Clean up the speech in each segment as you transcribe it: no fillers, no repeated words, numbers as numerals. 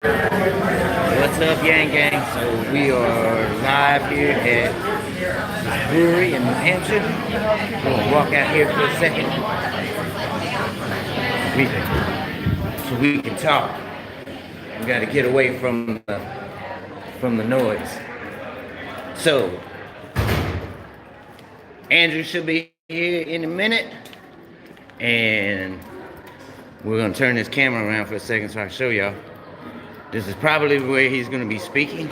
What's up, Yang Gang? So we are live here at Brewery in New Hampshire. We're gonna walk out here for a second so we can talk. We got to get away from the noise. So Andrew should be here in a minute, and we're gonna turn this camera around for a second so I can show y'all. This is probably where he's gonna be speaking.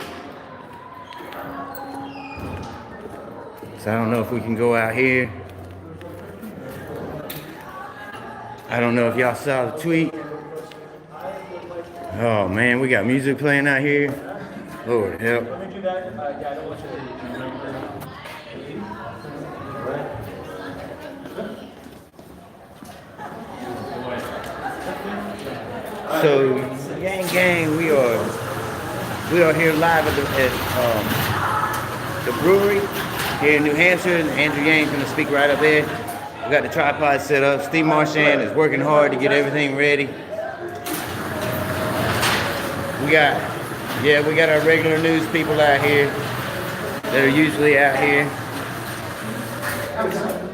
So I don't know if we can go out here. I don't know if y'all saw the tweet. Oh man, we got music playing out here. Lord help. So, Yang Gang, we are here live at the brewery here in New Hampshire. And Andrew Yang's gonna speak right up there. We got the tripod set up. Steve Marchand is working hard to get everything ready. We got our regular news people out here that are usually out here.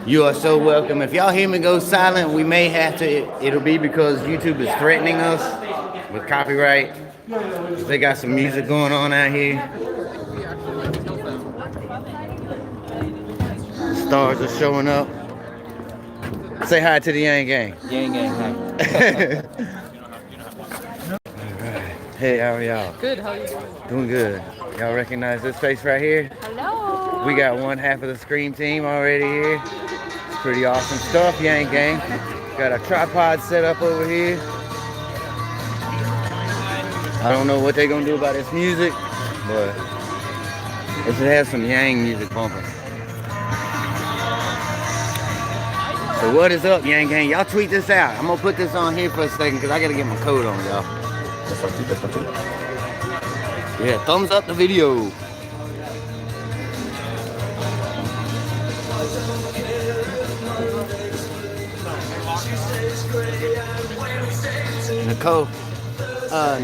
You are so welcome. If y'all hear me go silent, we may have to, it'll be because YouTube is threatening us with copyright. They got some music going on out here. Stars are showing up. Say hi to the Yang Gang. Yang Gang, hi. Alright. Hey, how are y'all? Good, how are you doing? Doing good. Y'all recognize this face right here? Hello. We got one half of the Scream team already here. It's pretty awesome stuff, Yang Gang. Got a tripod set up over here. I don't know what they're gonna do about this music, but it should have some Yang music bumping. So what is up, Yang Gang? Y'all tweet this out. I'm gonna put this on here for a second because I gotta get my code on, y'all. Yeah, thumbs up the video.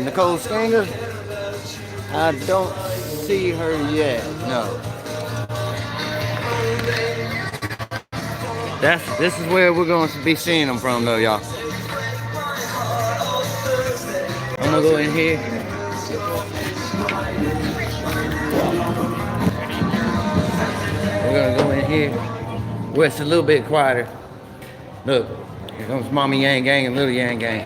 Nicole Stanger? I don't see her yet, no. This is where we're going to be seeing them from though, y'all. I'm gonna go in here. We're gonna go in here where it's a little bit quieter. Look, here comes Mommy Yang Gang and Little Yang Gang.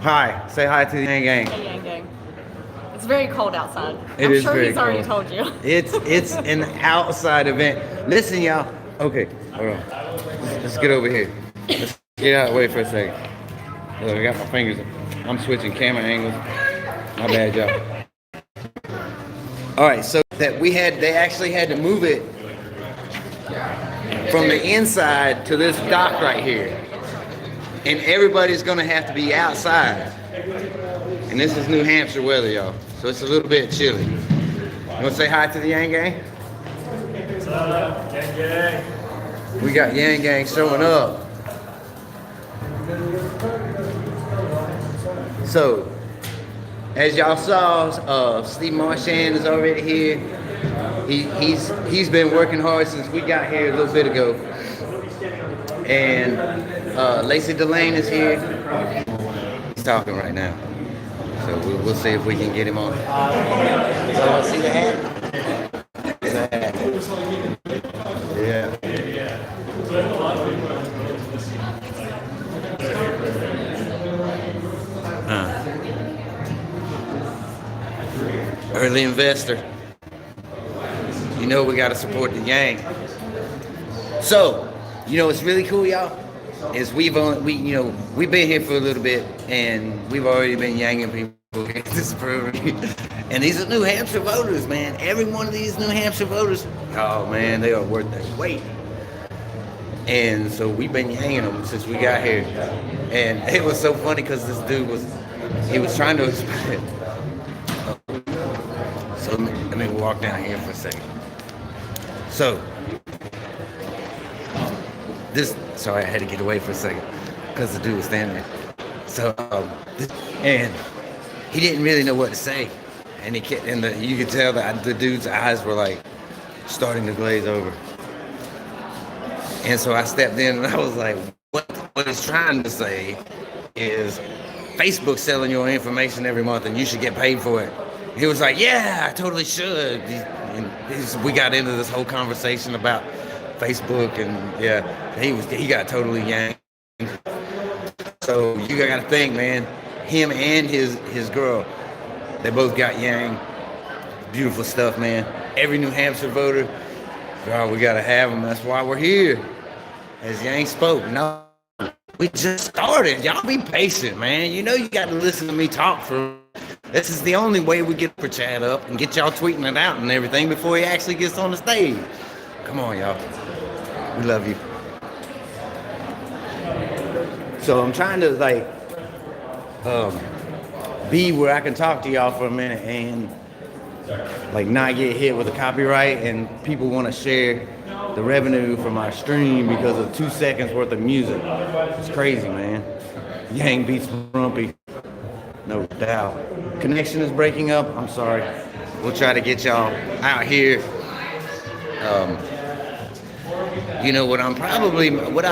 Hi. Say hi to the Yang Gang. Hey, Yang Gang. It's very cold outside. I'm sure very he's already cold. told you. It's an outside event. Listen, y'all. Okay, hold on. Let's get over here. Let's get out of the way for a second. Look, I got my fingers. I'm switching camera angles. My bad, y'all. All right, so that they actually had to move it from the inside to this dock right here. And everybody's gonna have to be outside. And this is New Hampshire weather, y'all. So it's a little bit chilly. You wanna say hi to the Yang Gang? What's up, Yang Gang? We got Yang Gang showing up. So, as y'all saw, Steve Marchand is already here. He's been working hard since we got here a little bit ago. And Lacey Delane is here. He's talking right now. So we'll see if we can get him on. So see the hat? Yeah. Early investor. You know we gotta support the Yang. So, you know what's really cool, y'all? Is we've been here for a little bit, and we've already been yanging people at this brewery. And these are New Hampshire voters, man. Every one of these New Hampshire voters, oh man, they are worth their weight. And so we've been yanging them since we got here. And it was so funny because this dude was trying to explain. So let me walk down here for a second. So sorry, I had to get away for a second. because the dude was standing there. So, and he didn't really know what to say. And you could tell that the dude's eyes were like starting to glaze over. And so I stepped in and I was like, what he's trying to say is Facebook's selling your information every month and you should get paid for it. He was like, yeah, I totally should. We got into this whole conversation about Facebook, and yeah, he got totally yanked. So you gotta think, man, him and his girl, they both got yang. Beautiful stuff, man. Every New Hampshire voter, God, we gotta have them. That's why we're here. As Yang spoke, no, we just started. Y'all be patient, man. You know you got to listen to me talk for. This is the only way we get for chat up and get y'all tweeting it out and everything before he actually gets on the stage. Come on, y'all. We love you. So I'm trying to be where I can talk to y'all for a minute and not get hit with a copyright, and people want to share the revenue from our stream because of 2 seconds worth of music. It's crazy, man. Yang beats Rumpy. No doubt. Connection is breaking up. I'm sorry. We'll try to get y'all out here. You know what I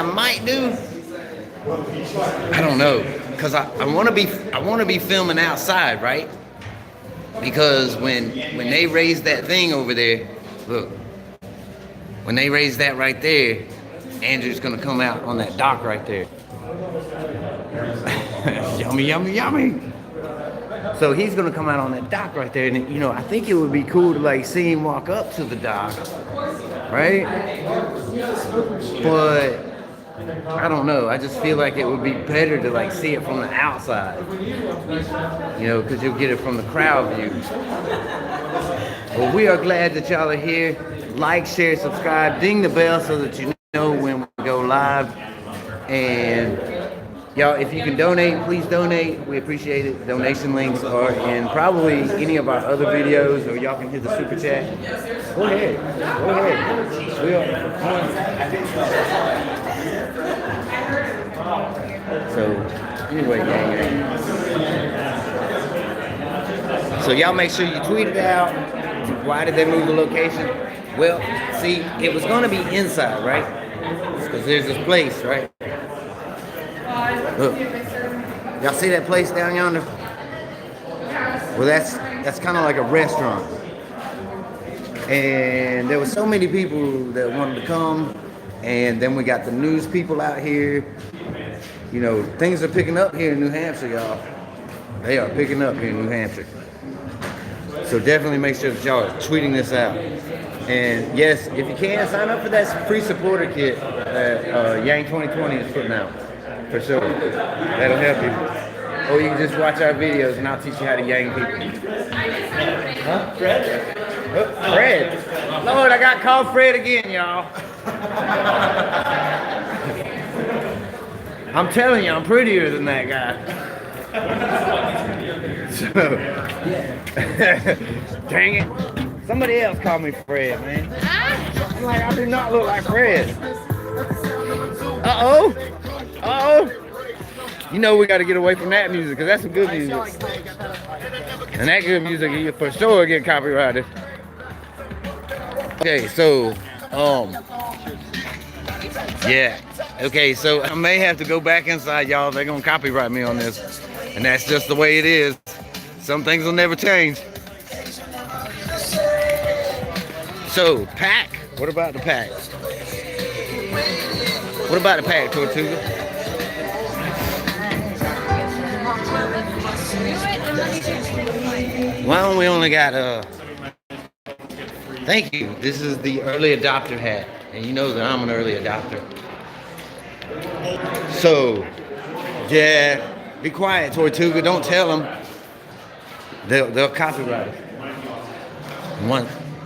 might do? I don't know. Because I want to be filming outside, right? Because when they raise that thing over there, look, when they raise that right there, Andrew's gonna come out on that dock right there. Yummy, yummy, yummy. So he's gonna come out on that dock right there, and I think it would be cool to see him walk up to the dock, right? But I don't know. I just feel like it would be better to see it from the outside, because you'll get it from the crowd view. Well, we are glad that y'all are here. Like, share, subscribe, ding the bell so that you know when we go live. And y'all, if you can donate, please donate. We appreciate it. Donation links are in probably any of our other videos, or y'all can hit the super chat. Go ahead. So anyway, gang. So y'all make sure you tweet it out. Why did they move the location? Well, see, it was going to be inside, right? Because there's this place, right? Look, y'all see that place down yonder? Well, that's kind of like a restaurant. And there were so many people that wanted to come, and then we got the news people out here. Things are picking up here in New Hampshire, y'all. They are picking up here in New Hampshire. So definitely make sure that y'all are tweeting this out. And yes, if you can, sign up for that free supporter kit that Yang 2020 is putting out. For sure. That'll help you. Or you can just watch our videos and I'll teach you how to yang people. Huh? Fred? Oh, Fred. Lord, I got called Fred again, y'all. I'm telling you, I'm prettier than that guy. So, dang it. Somebody else called me Fred, man. I'm like, I do not look like Fred. Uh-oh. We got to get away from that music, because that's some good music. And that good music, you for sure get copyrighted. Okay, so, yeah. Okay, so I may have to go back inside, y'all. They're going to copyright me on this. And that's just the way it is. Some things will never change. So, pack. What about the pack? What about the pack, Tortuga? Well, we only got, thank you. This is the early adopter hat. And you know that I'm an early adopter. So, yeah, be quiet, Tortuga. Don't tell them. They'll copyright it.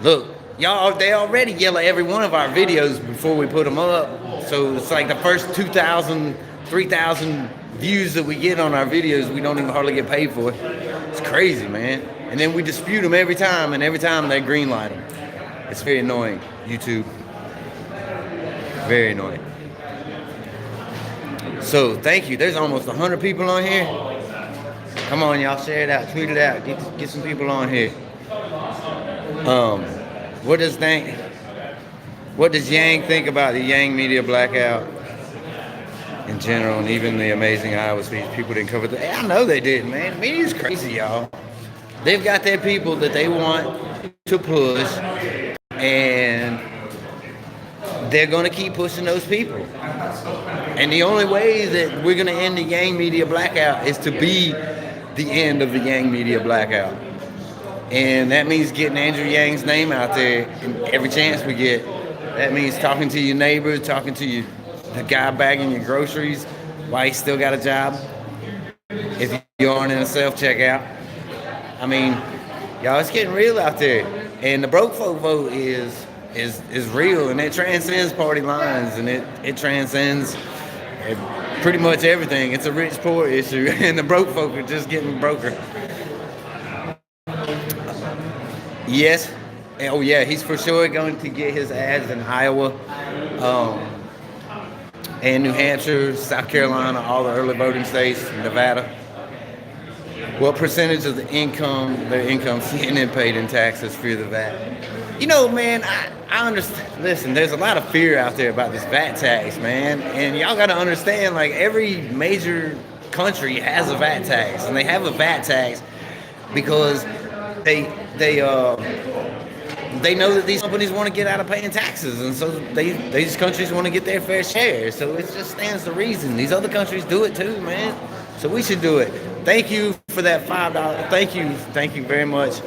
Look, y'all, they already yell at every one of our videos before we put them up. So it's like the first 2,000, 3,000 views that we get on our videos, we don't even hardly get paid for it. It's crazy, man. And then we dispute them every time, and every time they greenlight them. It's very annoying, YouTube. Very annoying. So thank you. There's almost 100 people on here. Come on, y'all, share it out, tweet it out, get some people on here. What does Yang think about the Yang media blackout in general, and even the amazing Iowa speech? People didn't cover I know they did, man. Media's crazy, y'all. They've got their people that they want to push, and they're going to keep pushing those people. And the only way that we're going to end the Yang media blackout is to be the end of the Yang media blackout. And that means getting Andrew Yang's name out there every chance we get. That means talking to your neighbors, talking to the guy bagging your groceries while he still got a job. If you aren't in a self-checkout. I mean, y'all, it's getting real out there. And the broke folk vote is real, and it transcends party lines, and it transcends pretty much everything. It's a rich poor issue, and the broke folk are just getting broker. Yes. Oh yeah, he's for sure going to get his ads in Iowa, and New Hampshire, South Carolina, all the early voting states, Nevada. What percentage of their income CNN paid in taxes fear the VAT? You know, man, I understand. Listen, there's a lot of fear out there about this VAT tax, man. And y'all got to understand, like, every major country has a VAT tax. And they have a VAT tax because they know that these companies want to get out of paying taxes. And so these countries want to get their fair share. So it just stands to reason. These other countries do it too, man. So we should do it. Thank you for that $5. Thank you very much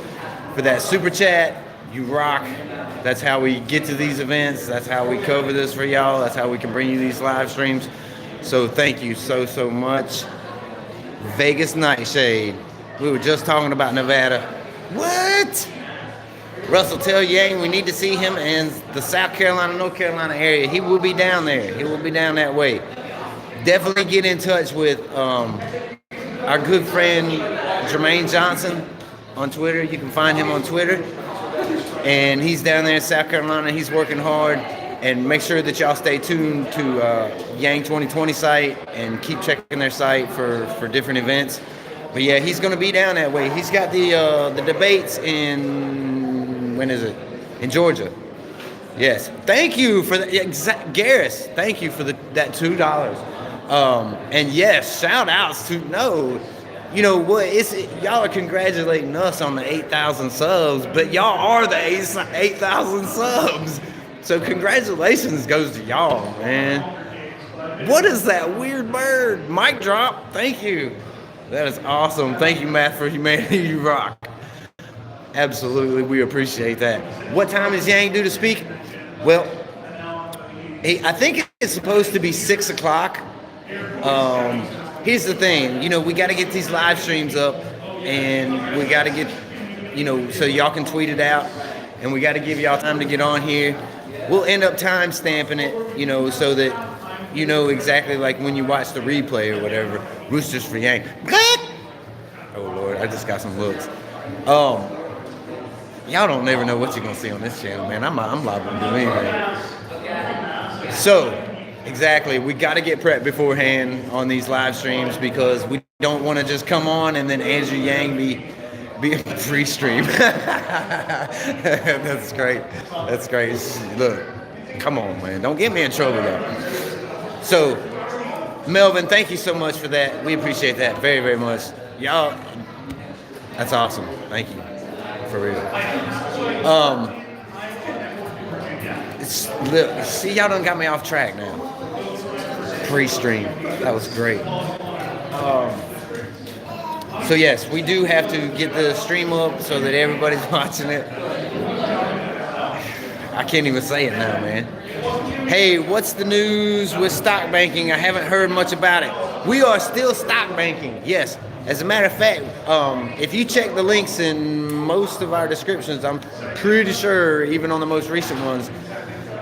for that super chat. You rock. That's how we get to these events. That's how we cover this for y'all. That's how we can bring you these live streams. So thank you so much. Vegas Nightshade. We were just talking about Nevada. What? Russell, tell Yang we need to see him in the South Carolina, North Carolina area. He will be down there. He will be down that way. Definitely get in touch with our good friend Jermaine Johnson on Twitter. You can find him on Twitter. And he's down there in South Carolina. He's working hard. And make sure that y'all stay tuned to Yang 2020 site and keep checking their site for different events. But yeah, he's going to be down that way. He's got the debates in, when is it? In Georgia. Yes. Thank you for that. Garris, thank you for that $2. And yes, shout outs to you know what? Y'all are congratulating us on the 8,000 subs, but y'all are the 8,000 subs. So congratulations goes to y'all, man. What is that weird bird? Mic drop. Thank you. That is awesome. Thank you, Math for Humanity. You rock. Absolutely, we appreciate that. What time is Yang due to speak? Well, I think it's supposed to be 6 o'clock. Here's the thing, you know, we got to get these live streams up, and we got to get, you know, so y'all can tweet it out, and we got to give y'all time to get on here. We'll end up time stamping it, you know, so that you know exactly, like when you watch the replay or whatever. Roosters for Yang. Oh Lord, I just got some looks. Y'all don't never know what you're gonna see on this channel, man. I'm liable to do anything. So. Exactly. We got to get prepped beforehand on these live streams because we don't want to just come on and then Andrew Yang be a free stream. That's great. That's great. Look, come on, man. Don't get me in trouble, though. So, Melvin, thank you so much for that. We appreciate that very, very much. Y'all, that's awesome. Thank you. For real. Look, see, y'all done got me off track now. Pre-stream. That was great. So yes, we do have to get the stream up so that everybody's watching it. I can't even say it now, man. Hey, what's the news with stock banking? I haven't heard much about it. We are still stock banking, yes. As a matter of fact, if you check the links in most of our descriptions, I'm pretty sure, even on the most recent ones,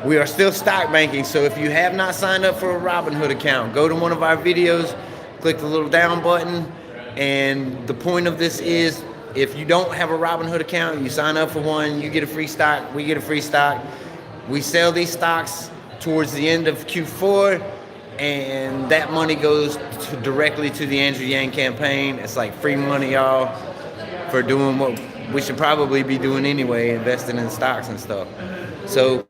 we are still stock banking. So if you have not signed up for a Robinhood account, go to one of our videos, click the little down button. And the point of this is, if you don't have a Robinhood account, you sign up for one, you get a free stock, we get a free stock. We sell these stocks towards the end of Q4. and that money goes directly to the Andrew Yang campaign. It's like free money, y'all, for doing what we should probably be doing anyway, investing in stocks and stuff. So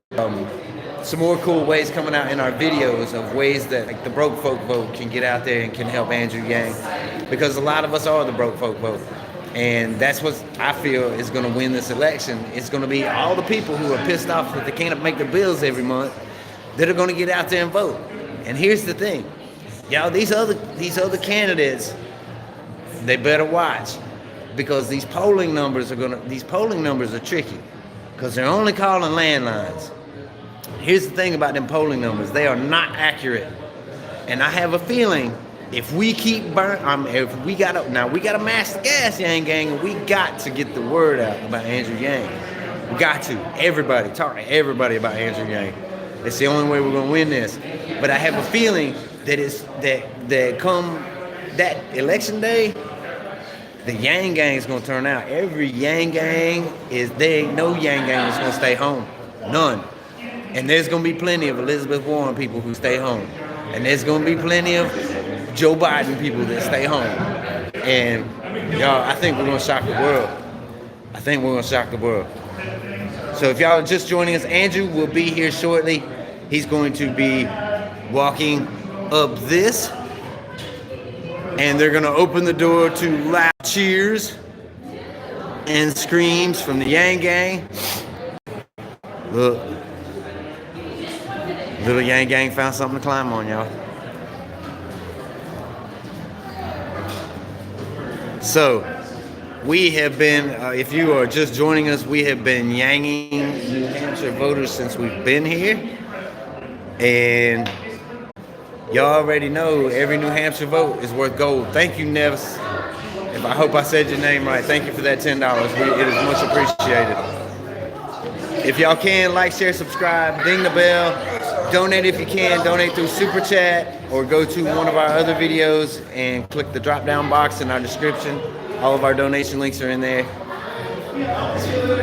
some more cool ways coming out in our videos of ways that like the broke folk vote can get out there and can help Andrew Yang, because a lot of us are the broke folk vote. And that's what I feel is going to win this election. It's going to be all the people who are pissed off that they can't make their bills every month that are going to get out there and vote. And here's the thing, y'all, these other candidates, they better watch, because these polling numbers are tricky, because they're only calling landlines. Here's the thing about them polling numbers, they are not accurate. And I have a feeling if we keep we gotta mash the gas, Yang Gang, and we got to get the word out about Andrew Yang. We got to. Everybody, talk to everybody about Andrew Yang. It's the only way we're gonna win this. But I have a feeling that come that election day, the Yang Gang is gonna turn out. Every Yang Gang there ain't no Yang Gang that's gonna stay home. None. And there's gonna be plenty of Elizabeth Warren people who stay home. And there's gonna be plenty of Joe Biden people that stay home. And y'all, I think we're gonna shock the world. I think we're gonna shock the world. So if y'all are just joining us, Andrew will be here shortly. He's going to be walking up this, and they're gonna open the door to loud cheers and screams from the Yang Gang. Look, little Yang Gang found something to climb on, y'all. So, we have been, if you are just joining us, we have been yanging New Hampshire voters since we've been here. And y'all already know every New Hampshire vote is worth gold. Thank you, Nevis. I hope I said your name right. Thank you for that $10. It is much appreciated. If y'all can, like, share, subscribe, ding the bell. Donate if you can. Donate through Super Chat or go to one of our other videos and click the drop-down box in our description. All of our donation links are in there.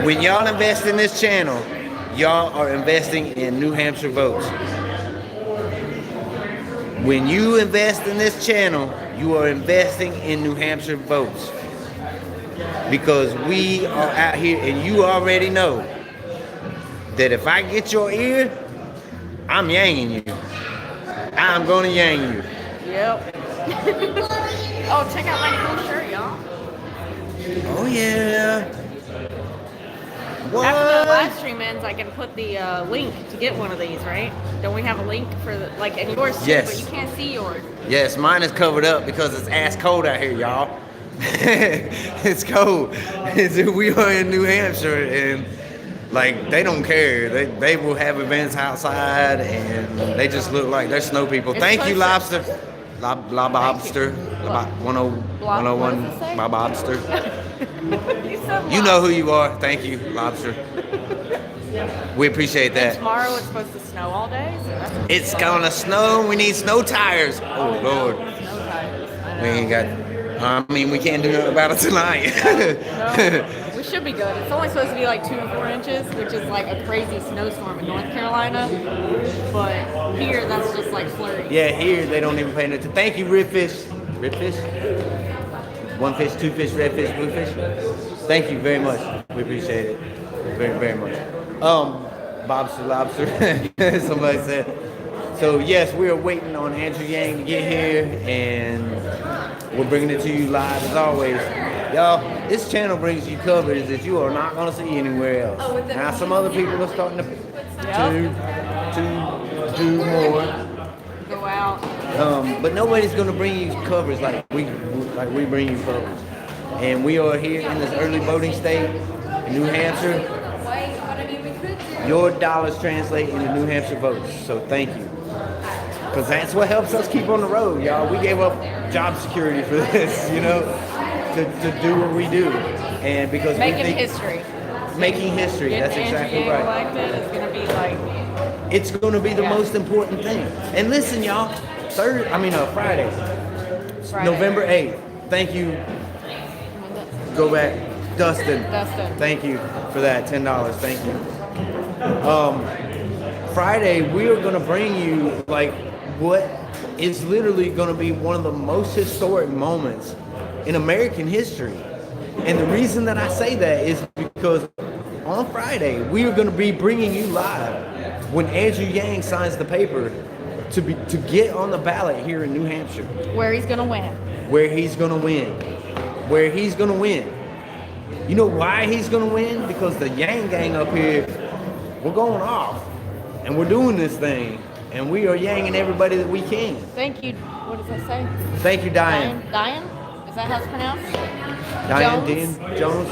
When y'all invest in this channel, y'all are investing in New Hampshire votes. When you invest in this channel, you are investing in New Hampshire votes. Because we are out here, and you already know that if I get your ear, I'm yanging you. I'm gonna yang you. Yep. Oh, check out my cool shirt, y'all. Oh yeah. What? After the live stream ends, I can put the link to get one of these, right? Don't we have a link for and yours too, yes. But you can't see yours. Yes, mine is covered up because it's ass cold out here, y'all. It's cold. We are in New Hampshire, and like they don't care. They will have events outside, and they just look like they're snow people. Thank you, Lobster. Lobster. 101 Bob Lobster. You know who you are. Thank you, Lobster. We appreciate that. And tomorrow it's supposed to snow all day. So it's gonna snow. We need snow tires. Oh Lord. Snow tires. I know. We ain't got. I mean, we can't do nothing about it tonight. No, we should be good. It's only supposed to be like 2 to 4 inches, which is like a crazy snowstorm in North Carolina. But here, that's just like flurry. Yeah, here they don't even pay attention. Thank you, Redfish. Redfish? One fish, two fish, red fish, blue fish. Thank you very much. We appreciate it very, very much. Bobster Lobster. Somebody said. So yes, we are waiting on Andrew Yang to get here, and we're bringing it to you live as always. Y'all, this channel brings you coverage that you are not going to see anywhere else. Now, some other people are starting to do more. Go out. But nobody's going to bring you coverage like we bring you coverage. And we are here in this early voting state in New Hampshire. Your dollars translate into New Hampshire votes. So thank you. Because that's what helps us keep on the road, y'all. We gave up job security for this, to do what we do. And because making history. Making history, that's exactly right. Elected is going to be like... It's going to be the most important thing. And listen, y'all, Friday, November 8th. Thank you. Go back. Dustin. Thank you for that, $10. Thank you. Friday, we are going to bring you, what is literally going to be one of the most historic moments in American history. And the reason that I say that is because on Friday, we are going to be bringing you live when Andrew Yang signs the paper to get on the ballot here in New Hampshire. Where he's gonna win. Where he's going to win. Where he's going to win. You know why he's going to win? Because the Yang gang up here, we're going off. And we're doing this thing. And we are yanging everybody that we can. Thank you. What does that say? Thank you, Diane. Diane? Is that how it's pronounced? Diane Jones.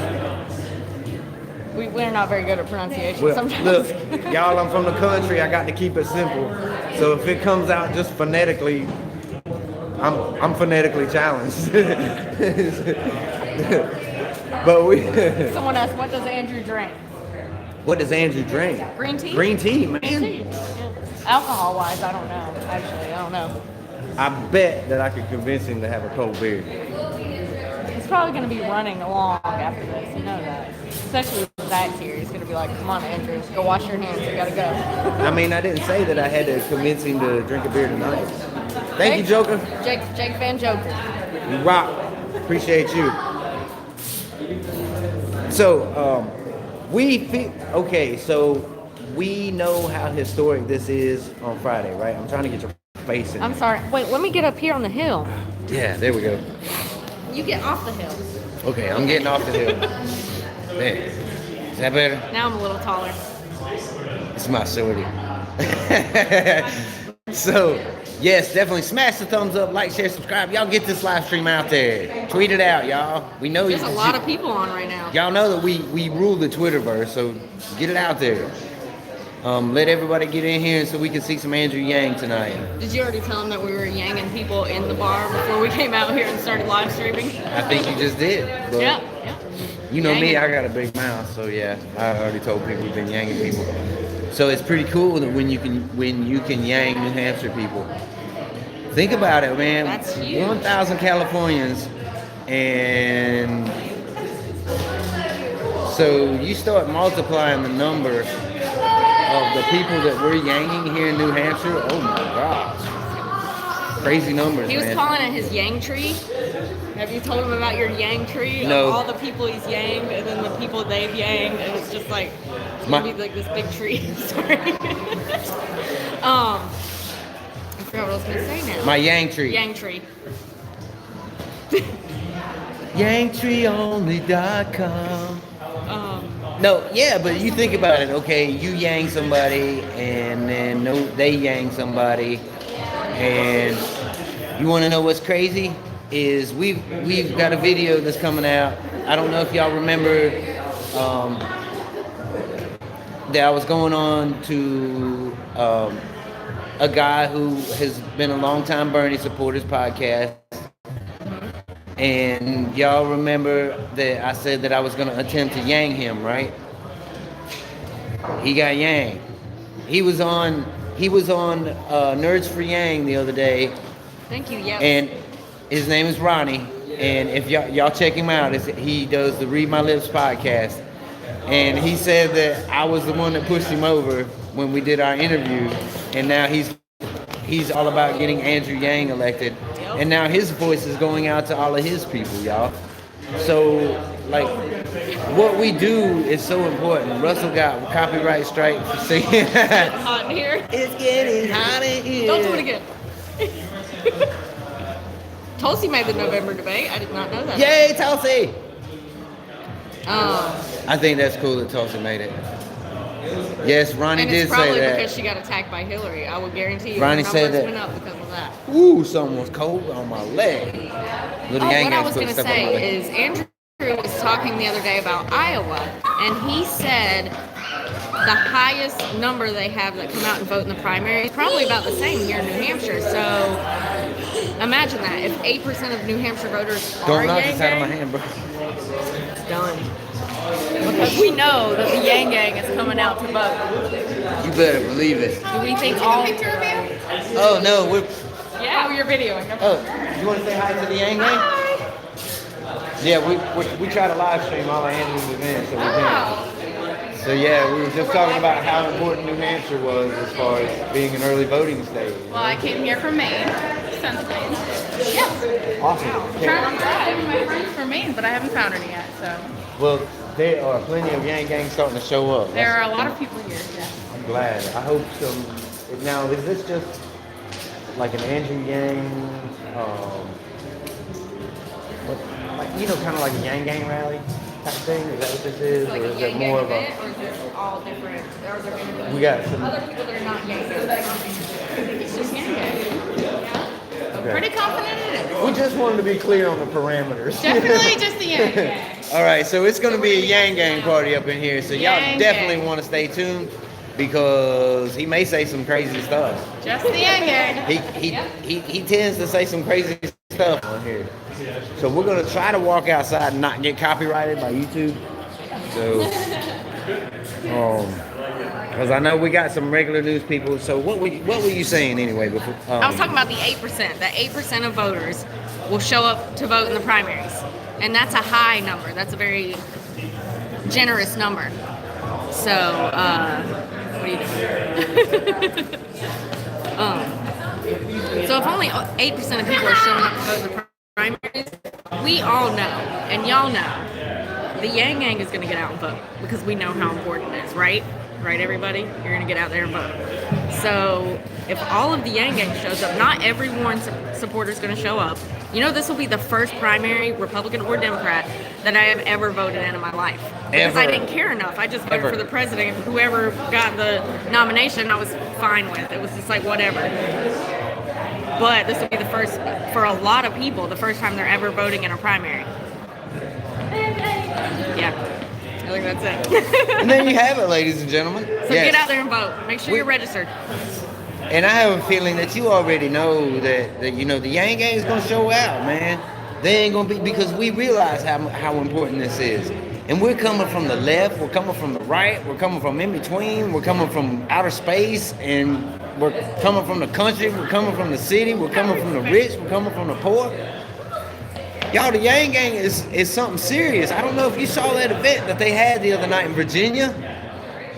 We're not very good at pronunciation Well, sometimes. look, y'all, I'm from the country. I got to keep it simple. So if it comes out just phonetically, I'm phonetically challenged. But we. Someone asked, what does Andrew drink? What does Andrew drink? Green tea? Green tea, man. Green tea. Yeah. Alcohol-wise, I don't know. Actually, I don't know. I bet that I could convince him to have a cold beer. He's probably going to be running along after this. You know that. Especially with Zach's here. He's going to be like, come on, Andrew, go wash your hands. You got to go. I mean, I didn't say that I had to convince him to drink a beer tonight. Thank you, Joker. Jake Van Joker. You rock. Appreciate you. So, we know how historic this is on Friday, right? I'm trying to get your face in. I'm sorry. Wait, let me get up here on the hill. Yeah, there we go. You get off the hill. Okay, I'm getting off the hill. There. Is that better? Now I'm a little taller. It's my sortie. So, yes, definitely smash the thumbs up, like, share, subscribe. Y'all get this live stream out there. Tweet it out, y'all. We know There's a lot of people on right now. Y'all know that we rule the Twitterverse, so get it out there. Let everybody get in here so we can see some Andrew Yang tonight. Did you already tell them that we were yanging people in the bar before we came out here and started live streaming? I think you just did. But Yeah. you know me, Yanging. I got a big mouth, so yeah, I already told people we've been yanging people. So it's pretty cool that when you can yang New Hampshire people. Think about it, man. That's huge. 1,000 Californians, and so you start multiplying the number of the people that we're yanging here in New Hampshire. Oh my gosh, crazy numbers, He was man. calling it his yang tree. Have you told him about your yang tree? No. Of all the people he's yanged and then the people they've yanged, and it's just like it's gonna be like this big tree. Sorry. I forgot what I was gonna say now. My yang tree. Yang tree. Yangtreeonly.com. No, yeah, but you think about it, okay? You yang somebody, and then they yang somebody, and you want to know what's crazy? Is we've got a video that's coming out. I don't know if y'all remember that I was going on to a guy who has been a longtime Bernie supporters podcast. And y'all remember that I said that I was going to attempt to yang him, right? He got yang. He was on Nerds for Yang the other day. Thank you. Yes. And his name is Ronnie. And if y'all check him out, he does the Read My Lips podcast. And he said that I was the one that pushed him over when we did our interview. And now he's all about getting Andrew Yang elected. And now his voice is going out to all of his people, y'all. So, like, what we do is so important. Russell got copyright strike for saying It's hot in here. it's getting hot in here. Don't do it again. Tulsi made the November debate. I did not know that. Yay, Tulsi! Um, I think that's cool that Tulsi made it. Yes, Ronnie and did it's probably say that. because she got attacked by Hillary. I would guarantee you Ronnie her said numbers that. went up because of that. Ooh, something was cold on my leg. Little Oh, Yang what I Yangs was put going to stuff on my leg. say is Andrew was talking the other day about Iowa, and he said the highest number they have that come out and vote in the primary is probably about the same here in New Hampshire. So imagine that. If 8% of New Hampshire voters are Don't knock Yang this out of my Gang, hand, bro. it's done. Because we know that the Yang Gang is coming out to vote. You better believe it. Do we think all... Oh, no, we're... Yeah, you're videoing. Oh, you want to say hi to the Yang Gang? Yeah, we try to live stream all of Andrew's events, so we can. Oh. So yeah, we were just talking about how important New Hampshire was as far as being an early voting state. Well, I came here from Maine, sunscreen. Yeah. Awesome. I'm trying to find my friends from Maine, but I haven't found any yet. So Well, there are plenty of Yang Gang starting to show up. there are a lot of people here. Yeah. I'm glad. I hope some. Now, is this just like an Andrew Yang, kind of like a Yang Gang rally type thing? Is that what this is, Like or a is it Yang more Gang of event, or just all different? Or are there gonna be We got some. other people that are not Yang Gang? It's just Yang Gang. Yeah. I'm Okay. pretty confident it is. We just wanted to be clear on the parameters. Definitely just the Yang Gang. All right, so it's going to be a Yang Gang party up in here, so y'all Yang definitely Gang. want to stay tuned because he may say some crazy stuff. Just the Yang Gang. He tends to say some crazy stuff on here. So we're gonna try to walk outside and not get copyrighted by YouTube. So, because I know we got some regular news people. So what were you saying anyway? Before I was talking about the 8%. That 8% of voters will show up to vote in the primaries, and that's a high number. That's a very generous number. So, what are you doing? So if only 8% of people are showing up to vote in the primaries, we all know, and y'all know, the Yang Gang is going to get out and vote because we know how important it is, right? Right, everybody? You're going to get out there and vote. So if all of the Yang Gang shows up, not every Warren supporter is going to show up. You know, this will be the first primary, Republican or Democrat, that I have ever voted in my life. Because I didn't care enough. I just voted for the president. Whoever got the nomination, I was fine with. It was just like, whatever. But this will be the first, for a lot of people, the first time they're ever voting in a primary. Yeah. I think that's it. And there you have it, ladies and gentlemen. So get out there and vote. Make sure you're registered. And I have a feeling that you already know that the Yang Gang is gonna show out, man. They ain't gonna be, because we realize how important this is. And we're coming from the left, we're coming from the right, we're coming from in between, we're coming from outer space, and we're coming from the country, we're coming from the city, we're coming from the rich, we're coming from the poor. Y'all, the Yang Gang is something serious. I don't know if you saw that event that they had the other night in Virginia.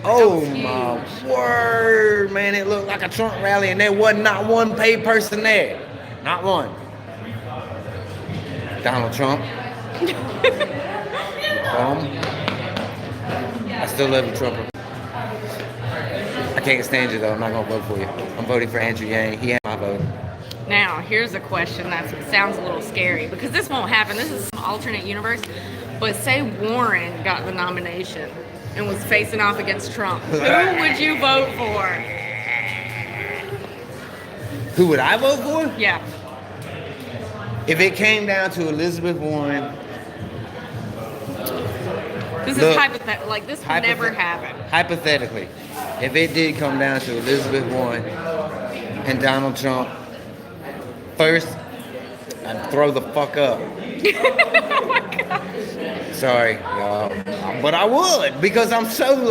Oh my word, man, it looked like a Trump rally and there wasn't not one paid person there. Not one. Donald Trump. I still love you, Trumper. I can't stand you though, I'm not gonna vote for you. I'm voting for Andrew Yang. He had my vote. Now, here's a question that sounds a little scary because this won't happen. This is some alternate universe. But say Warren got the nomination and was facing off against Trump. Who would you vote for? Who would I vote for? Yeah. If it came down to Elizabeth Warren. This is hypothetical. Like, this would never happen. Hypothetically, if it did come down to Elizabeth Warren and Donald Trump, first, I'd throw the fuck up. Oh my gosh. Sorry, y'all. But I would, because I'm so,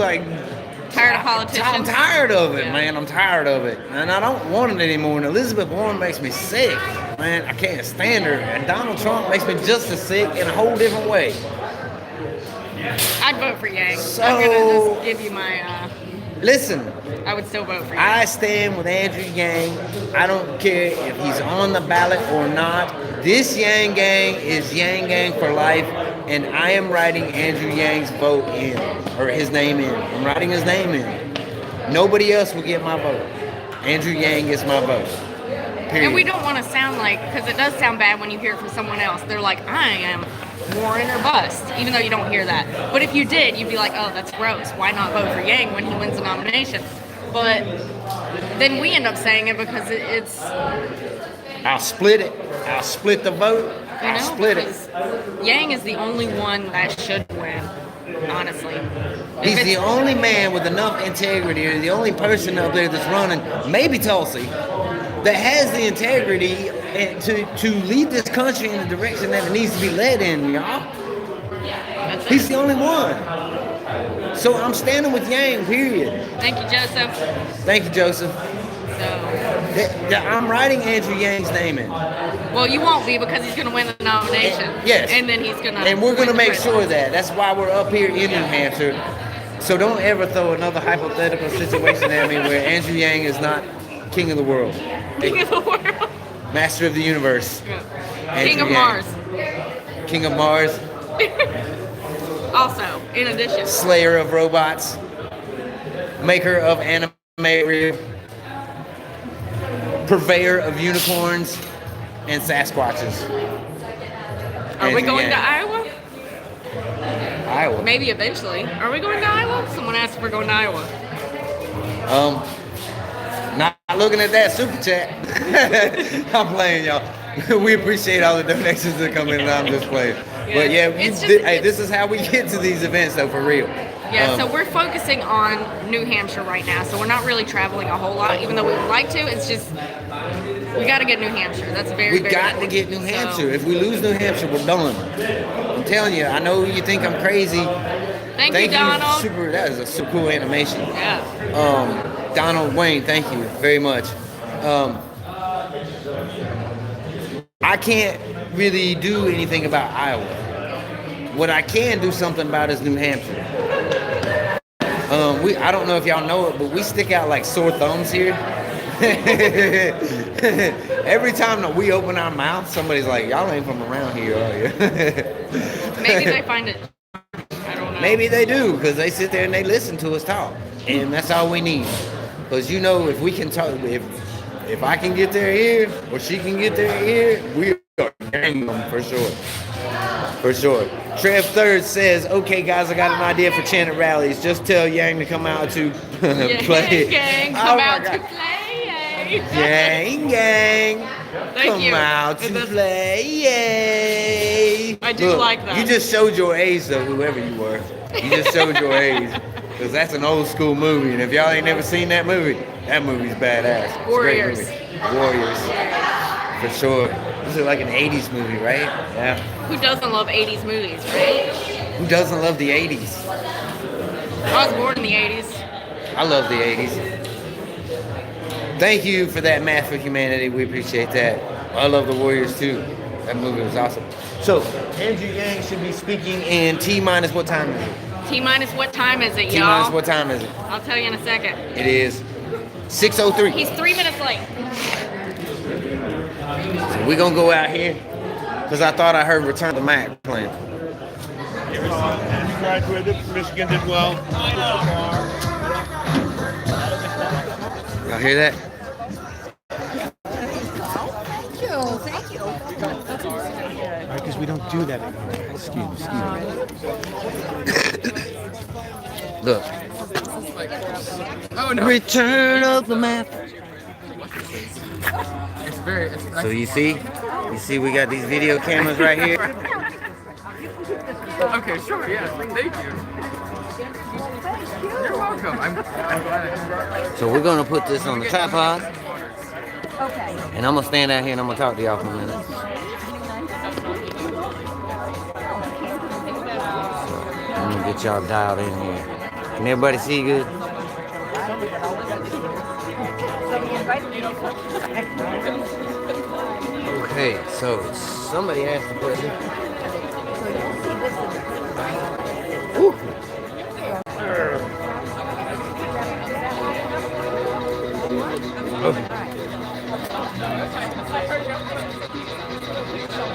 Tired of politicians? I'm tired of it, Yeah. man. I'm tired of it. And I don't want it anymore. And Elizabeth Warren makes me sick. Man, I can't stand her. And Donald Trump makes me just as sick in a whole different way. I'd vote for Yang. So- I'm gonna just give you my, Listen, I would still vote for Yang. I stand with Andrew Yang. I don't care if he's on the ballot or not. This Yang Gang is Yang Gang for life, and I am writing Andrew Yang's vote in, or his name in. I'm writing his name in. Nobody else will get my vote. Andrew Yang gets my vote. Period. And we don't want to sound like, because it does sound bad when you hear it from someone else. They're like, I am Warren or bust, even though you don't hear that. But if you did, you'd be like, oh, that's gross. Why not vote for Yang when he wins the nomination? But then we end up saying it because it's, I'll split it. I'll split the vote. you I'll know, split it. because Yang is the only one that should win, honestly. If He's the it's- only man with enough integrity, or the only person up there that's running, maybe Tulsi, that has the integrity to lead this country in the direction that it needs to be led in, y'all. That's He's it. the only one. So I'm standing with Yang, period. Thank you, Joseph. Thank you, Joseph. So, I'm writing Andrew Yang's name in. well, you won't be because he's going to win the nomination. Yes. And then he's going to. And we're going to make sure that. That's why we're up here in New Hampshire So don't ever throw another hypothetical situation at me where Andrew Yang is not king of the world. King of the world. Master of the universe. Yeah. King of Yang. Mars. King of Mars. Also, in addition. Slayer of robots. Maker of anime. Purveyor of unicorns and Sasquatches. Are we Andrew going Yang. to Iowa? Iowa. Maybe eventually. Are we going to Iowa? Someone asked if we're going to Iowa. Not looking at that super chat. I'm playing, y'all. We appreciate all the donations that come in, and I'm just playing. But yeah, this is how we get to these events, though, for real. Yeah, so we're focusing on New Hampshire right now, so we're not really traveling a whole lot, even though we would like to. It's just, we got to get New Hampshire. That's very, We got to get New Hampshire. If we lose New Hampshire, we're done. I'm telling you, I know you think I'm crazy. Thank you, Donald. That is a super cool animation. Yeah. Donald Wayne, thank you very much. I can't really do anything about Iowa. What I can do something about is New Hampshire. I don't know if y'all know it, but we stick out like sore thumbs here. Every time that we open our mouth, somebody's like, y'all ain't from around here, are you? Maybe they find it. I don't know. Maybe they do, because they sit there and they listen to us talk. And that's all we need. Because you know, if we can talk, if I can get there here, or she can get there here, we are getting them for sure. For sure. Trev Third says, okay guys, I got an idea for Channel rallies. Just tell Yang to come out to play. Gang, come out to play. Yang. Thank you. Come out to play. Yay. I do like that. You just showed your age though, whoever you were. You just showed your age. Because that's an old school movie. And if y'all ain't never seen that movie's badass. It's a great Warriors. movie. Warriors. For sure. This is like an 80s movie, right? Yeah. Who doesn't love 80s movies, right? Who doesn't love the 80s? I was born in the 80s. I love the 80s. Thank you for that, Math for Humanity. We appreciate that. I love the Warriors too. That movie was awesome. So, Andrew Yang should be speaking in T-minus what time is it? T-minus what time is it, y'all? T-minus what time is it? I'll tell you in a second. It is 6:03. He's 3 minutes late. So we're going to go out here because I thought I heard Return to the Mac playing. You graduated from Michigan, did well. Y'all hear that? Thank you. Because we don't do that anymore. Excuse me. Look. Oh, no. Return of the Mac. So you see we got these video cameras right here. Okay, sure, yeah, thank you. You're welcome. I'm glad. So we're gonna put this on the tripod. Okay. And I'm gonna stand out here and I'm gonna talk to y'all for a minute. So, I'm gonna get y'all dialed in here. Can everybody see good? Okay, so somebody asked the question. Ooh.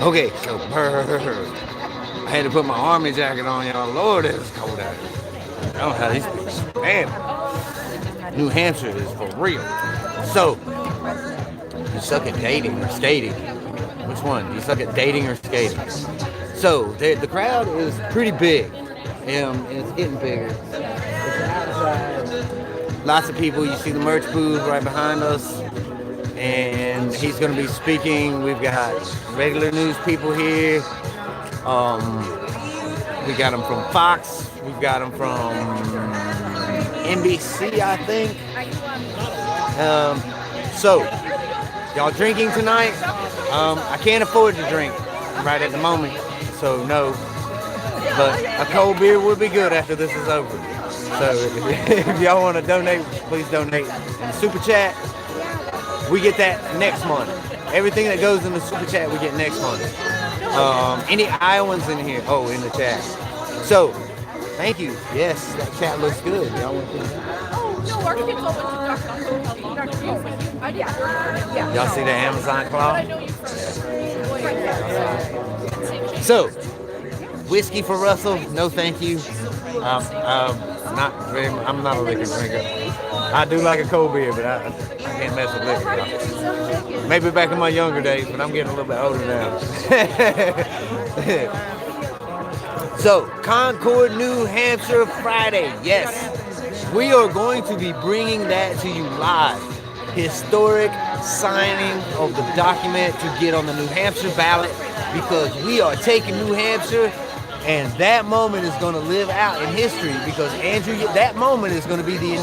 Okay, so I had to put my army jacket on, y'all. Lord, it's cold out here. I don't know how these people stand. New Hampshire is for real. So, you suck at dating or skating? Which one? Do you suck at dating or skating? So, the crowd is pretty big. It's getting bigger. It's outside. Lots of people. You see the merch booth right behind us. And he's going to be speaking. We've got regular news people here. We got them from Fox. We've got them from NBC, I think. So, y'all drinking tonight? I can't afford to drink right at the moment, so no. But a cold beer would be good after this is over. So if y'all want to donate, please donate in the super chat. We get that next month. Everything that goes in the super chat, we get next month. Any Iowans in here? Oh, in the chat. So Thank you. Yes, that cat looks good. Y'all want to Oh, no, our kids all went to Dr. Y'all see the Amazon claw? So, whiskey for Russell? No, thank you. I'm not a liquor drinker. I do like a cold beer, but I can't mess with liquor. Maybe back in my younger days, but I'm getting a little bit older now. So, Concord, New Hampshire, Friday. Yes, we are going to be bringing that to you live. Historic signing of the document to get on the New Hampshire ballot, because we are taking New Hampshire, and that moment is going to live out in history, because Andrew, that moment is going to be the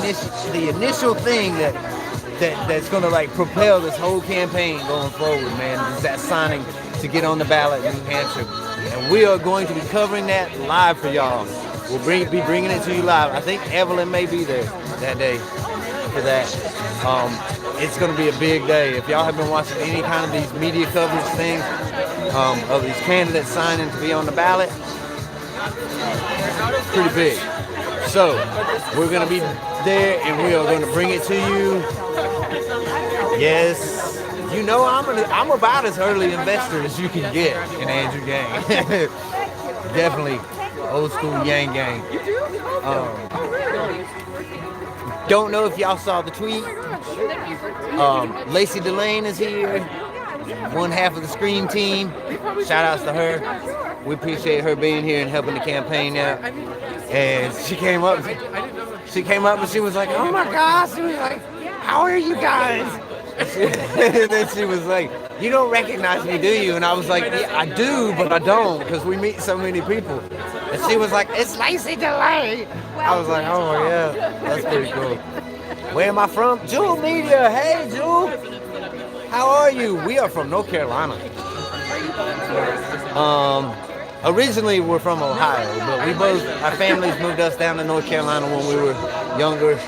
initial thing that's going to like propel this whole campaign going forward, man. Is that signing to get on the ballot in New Hampshire, and we are going to be covering that live for y'all. We'll be bringing it to you live. I think Evelyn may be there that day for that. It's going to be a big day. If y'all have been watching any kind of these media coverage things of these candidates signing to be on the ballot, pretty big. So we're going to be there, and we are going to bring it to you. Yes, you know I'm about as early investor as you can get in Andrew Yang. Definitely old school Yang Gang. Don't know if y'all saw the tweet. Lacey Delane is here, one half of the Scream team. Shout outs to her. We appreciate her being here and helping the campaign out. And she came up and she was like, "Oh my gosh," she was like, "How are you guys?" And then she was like, "You don't recognize me, do you?" And I was like, "Yeah, I do, but I don't, because we meet so many people." And she was like, "It's Lacey Delane." I was like, "Oh yeah, that's pretty cool." Where am I from? Jewel Media. Hey, Jewel. How are you? We are from North Carolina. Originally we're from Ohio, but our families moved us down to North Carolina when we were younger.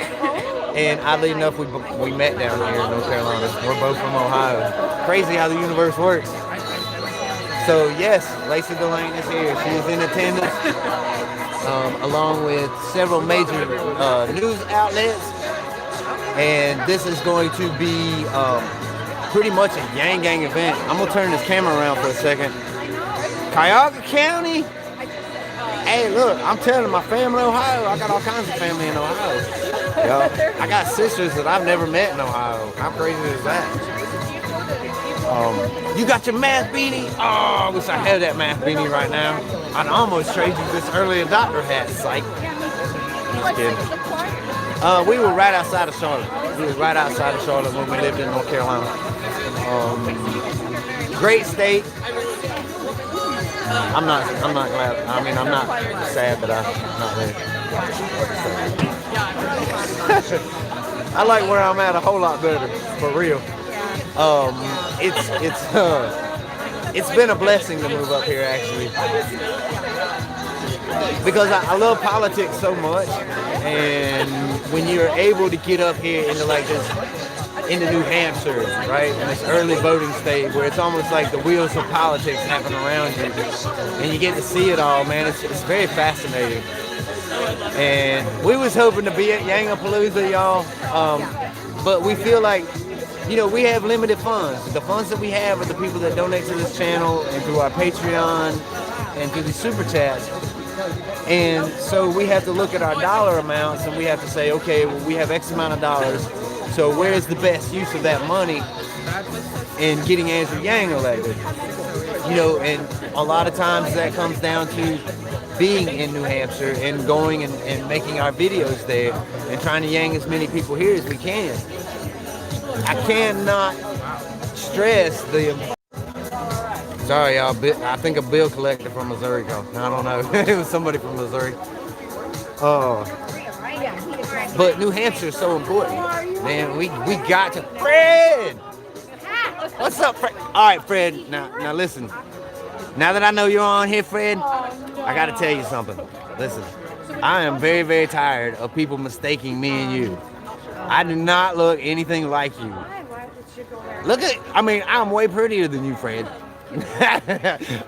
And oddly enough, we met down here in North Carolina. We're both from Ohio. Crazy how the universe works. So yes, Lacey Delane is here. She is in attendance, along with several major news outlets. And this is going to be pretty much a Yang Gang event. I'm gonna turn this camera around for a second. Cuyahoga County. Hey, look, I'm telling my family in Ohio. I got all kinds of family in Ohio. Yo, I got sisters that I've never met in Ohio. How crazy is that? You got your math beanie? Oh, I wish I had that math beanie right now. I'd almost trade you this early adopter hat. Psych. Just kidding. We were right outside of Charlotte. We were right outside of Charlotte when we lived in North Carolina. Great state. I'm not glad. I mean, I'm not sad that I'm not there. I like where I'm at a whole lot better, for real. It's been a blessing to move up here, actually, because I love politics so much, and when you're able to get up here into like this, into New Hampshire, right, in this early voting state where it's almost like the wheels of politics happen around you, and you get to see it all, man. It's very fascinating. And we was hoping to be at Yangapalooza, y'all, but we feel like, you know, we have limited funds. The funds that we have are the people that donate to this channel and through our Patreon and through the super chats. And so we have to look at our dollar amounts, and we have to say, okay, well, we have X amount of dollars. So where is the best use of that money in getting Andrew Yang elected? You know, and a lot of times that comes down to being in New Hampshire and going and making our videos there and trying to yang as many people here as we can. I cannot stress the... Sorry, y'all. I think a bill collector from Missouri called. I don't know. It was somebody from Missouri. But New Hampshire is so important. Man, we got to... Fred! What's up, Fred? All right, Fred. Now listen. Now that I know you're on here, Fred, I got to tell you something. Listen, I am very, very tired of people mistaking me and you. I do not look anything like you. Look at... I mean, I'm way prettier than you, Fred.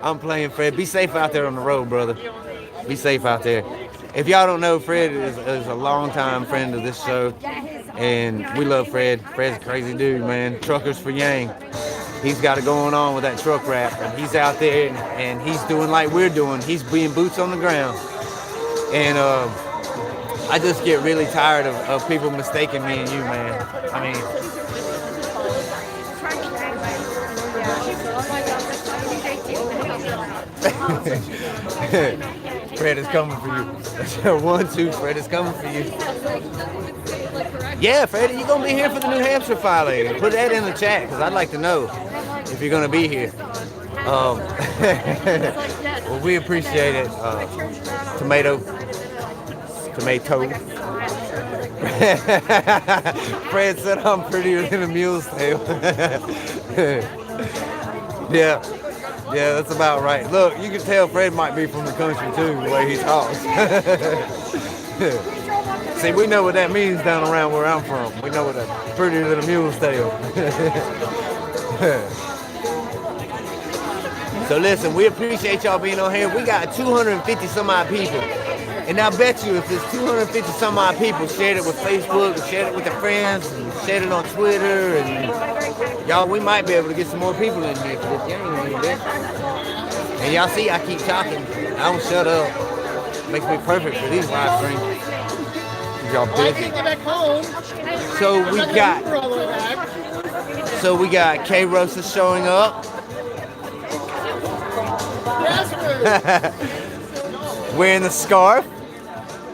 I'm playing, Fred. Be safe out there on the road, brother. Be safe out there. if y'all don't know, Fred is a longtime friend of this show, and we love Fred. Fred's a crazy dude, man. Truckers for Yang. He's got it going on with that truck rap, and he's out there, and he's doing like we're doing. He's being boots on the ground. And I just get really tired of people mistaking me and you, man. I mean, Fred is coming for you. 1, 2, Fred is coming for you. Yeah, Fred, you gonna be here for the New Hampshire filing? Put that in the chat, because I'd like to know if you're gonna be here. Well, we appreciate it. Tomato. Fred said I'm prettier than a mule's tail. Yeah, that's about right. Look, you can tell Fred might be from the country too, the way he talks. See, we know what that means down around where I'm from. We know what a prettier than a mule's tail. So listen, we appreciate y'all being on here. We got 250 some odd people. And I bet you if there's 250 some odd people shared it with Facebook, and shared it with their friends, and shared it on Twitter, and y'all, we might be able to get some more people in here for this game a little bit. And y'all see, I keep talking. I don't shut up. Makes me perfect for these live streams. Y'all busy. I can't get back home. So we got K Rosa showing up. Wearing the scarf.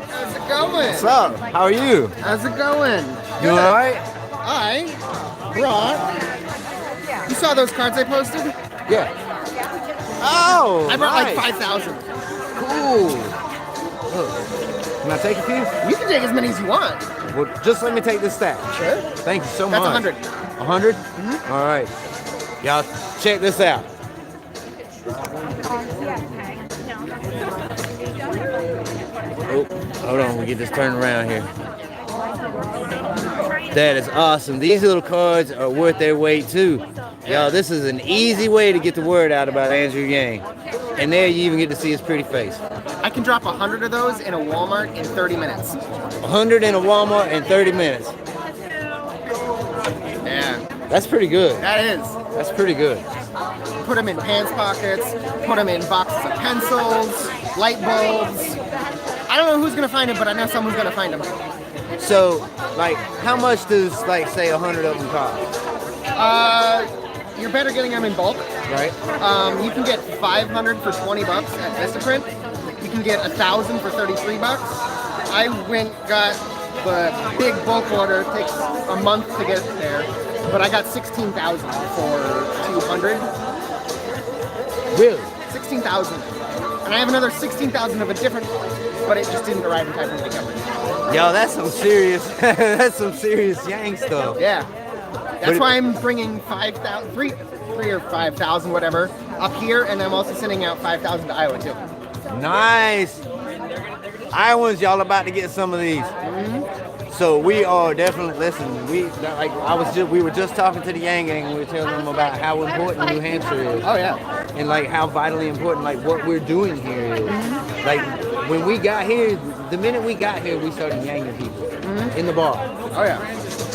How's it going? What's up? How are you? How's it going? You alright? I brought. You saw those cards I posted? Yeah. Oh, I brought nice. like 5,000. Cool. Look, can I take a few? You can take as many as you want. Well, just let me take this stack. Sure. Thank you so That's much. 100. 100? Mm-hmm. All right. Y'all, check this out. Oh, hold on. We get this turned around here. That is awesome. These little cards are worth their weight too. Y'all, this is an easy way to get the word out about Andrew Yang. And there you even get to see his pretty face. I can drop 100 of those in a Walmart in 30 minutes. 100 in a Walmart in 30 minutes. Yeah. That's pretty good. That is. That's pretty good. Put them in pants pockets, put them in boxes of pencils, light bulbs. I don't know who's going to find them, but I know someone's going to find them. So, like, how much does, like, say 100 of them cost? You're better getting them in bulk. Right? You can get 500 for 20 bucks at Vistaprint. You can get 1,000 for 33 bucks. I got the big bulk order. It takes a month to get there, but I got 16,000 for 200. Really? 16,000. And I have another 16,000 of a different, but it just didn't arrive in time for me to cover it. Yo, that's some serious, that's some serious Yang stuff. Yeah. That's why I'm bringing 5,000, 3 or 5,000, whatever, up here, and I'm also sending out 5,000 to Iowa too. Nice. Iowans, y'all about to get some of these. Mm-hmm. So we are definitely, listen, we were just talking to the Yang gang, and we were telling them about how important New Hampshire is. Oh yeah. And like how vitally important like what we're doing here is. Mm-hmm. Like when we got here, the minute we got here, we started yanging people in the bar. Oh yeah.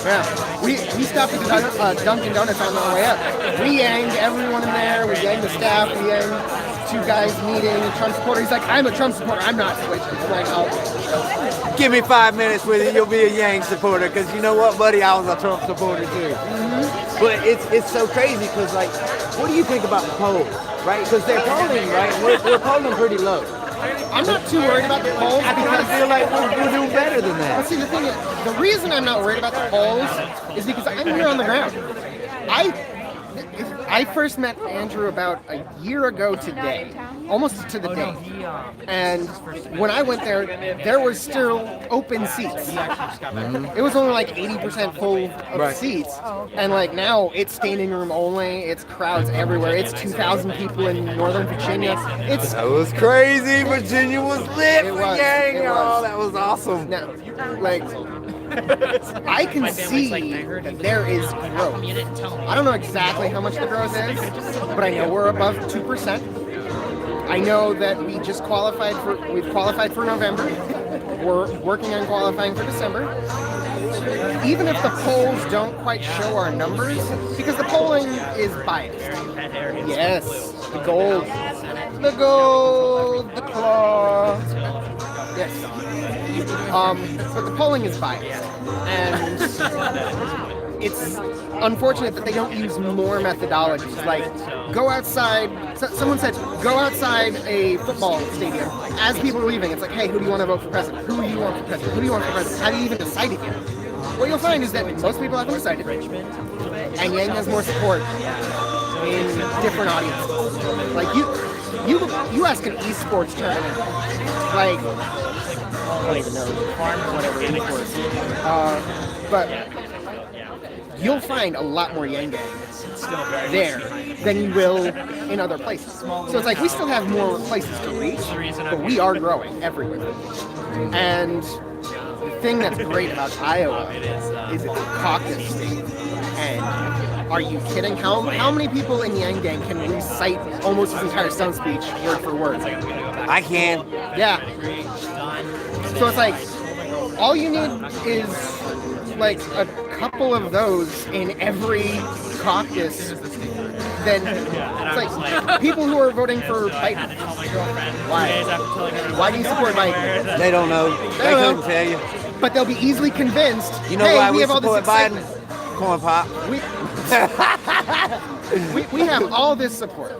Yeah. We stopped at Dunkin' Donuts on the way up. We yanged everyone in there. We yanged the staff. We yanged 2 guys meeting a Trump supporter. He's like, I'm a Trump supporter. I'm not switching. I'm like, oh. Give me 5 minutes with it. You'll be a Yang supporter. Because you know what, buddy? I was a Trump supporter too. Mm-hmm. But it's so crazy because like, what do you think about the polls? Right? Because they're polling, right? We're polling pretty low. I'm not too worried about the polls I kind of feel like we're doing better than that. Well, see, the thing is, the reason I'm not worried about the polls is because I'm here on the ground. I first met Andrew about a year ago today, almost to the day. And when I went there was still open seats. Mm-hmm. It was only like 80% full of seats. And like now it's standing room only. It's crowds everywhere. It's 2,000 people in Northern Virginia. That was crazy. Virginia was lit. It was. Oh, that was awesome. Now, like, I can see that there is growth. I don't know exactly how much the growth is, but I know we're above 2%. I know that we've qualified for November. We're working on qualifying for December. Even if the polls don't quite show our numbers, because the polling is biased. Yes, the gold, the claw. Yes. But the polling is biased, and it's unfortunate that they don't use more methodologies. Like, go outside. Someone said, go outside a football stadium as people are leaving. It's like, hey, who do you want to vote for president? Who do you want for president? Who do you want for president? How do you even decide it yet? What you'll find is that most people haven't decided, and Yang has more support in different audiences. Like, you ask an esports tournament, like, I don't even know, whatever esports, but you'll find a lot more Yang Gang there than you will in other places. So it's like we still have more places to reach, but we are growing everywhere. And the thing that's great about Iowa is it's a caucus state. And are you kidding? How many people in Yang Gang can recite almost his entire stump speech word for word? I can. Yeah. So it's like, all you need is like a couple of those in every caucus. Then it's like people who are voting for Biden. Why? Why do you support Biden? They don't know. They couldn't tell you. But they'll be easily convinced. You know hey, why we we have all this support Biden? excitement. Corn pop. We have all this support.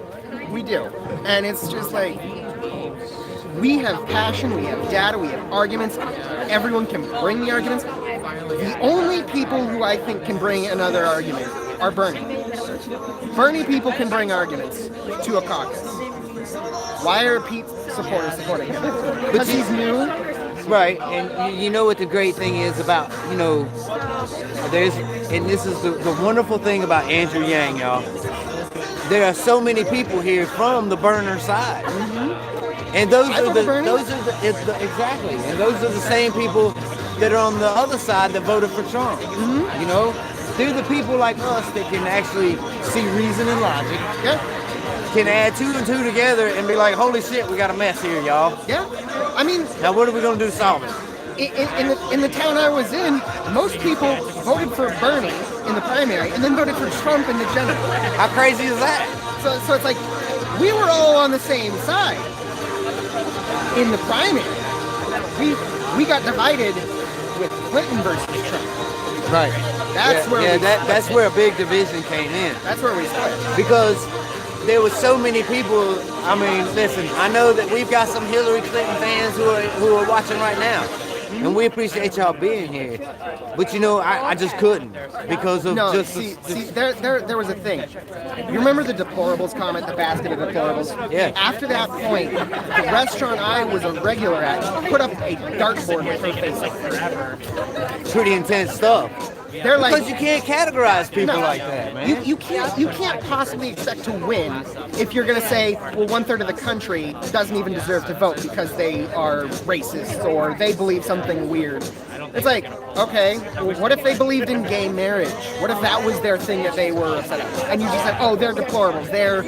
We do. And it's just like, we have passion, we have data, we have arguments. Everyone can bring the arguments. The only people who I think can bring another argument are Bernie. Bernie people can bring arguments to a caucus. Why are Pete's supporters supporting him? Because he's new. Right, and you know what the great thing is about, you know, and this is the wonderful thing about Andrew Yang, y'all. There are so many people here from the burner side. Mm-hmm. And those are exactly, and those are the same people that are on the other side that voted for Trump. Mm-hmm. You know, they're the people like us that can actually see reason and logic. Yeah. Can add 2 and 2 together and be like, holy shit, we got a mess here, y'all. Yeah. I mean, now what are we gonna do to solve it? In the town I was in, most people voted for Bernie in the primary and then voted for Trump in the general. How crazy is that? So it's like, we were all on the same side. In the primary, we got divided with Clinton versus Trump. Right. That's where a big division came in. That's where we split. Because there were so many people. I mean, listen, I know that we've got some Hillary Clinton fans who are watching right now. And we appreciate y'all being here. But you know, I just couldn't because of there was a thing. You remember the deplorables comment, the basket of deplorables? Yeah. After that point, the restaurant I was a regular at put up a dartboard with her face like forever. Pretty intense stuff. They're like, because you can't categorize people like that, man. You can't possibly expect to win if you're gonna say, well, 1/3 of the country doesn't even deserve to vote because they are racist or they believe something weird. It's like, okay, well, what if they believed in gay marriage? What if that was their thing that they were upset at? And you just said, oh, they're deplorables, they're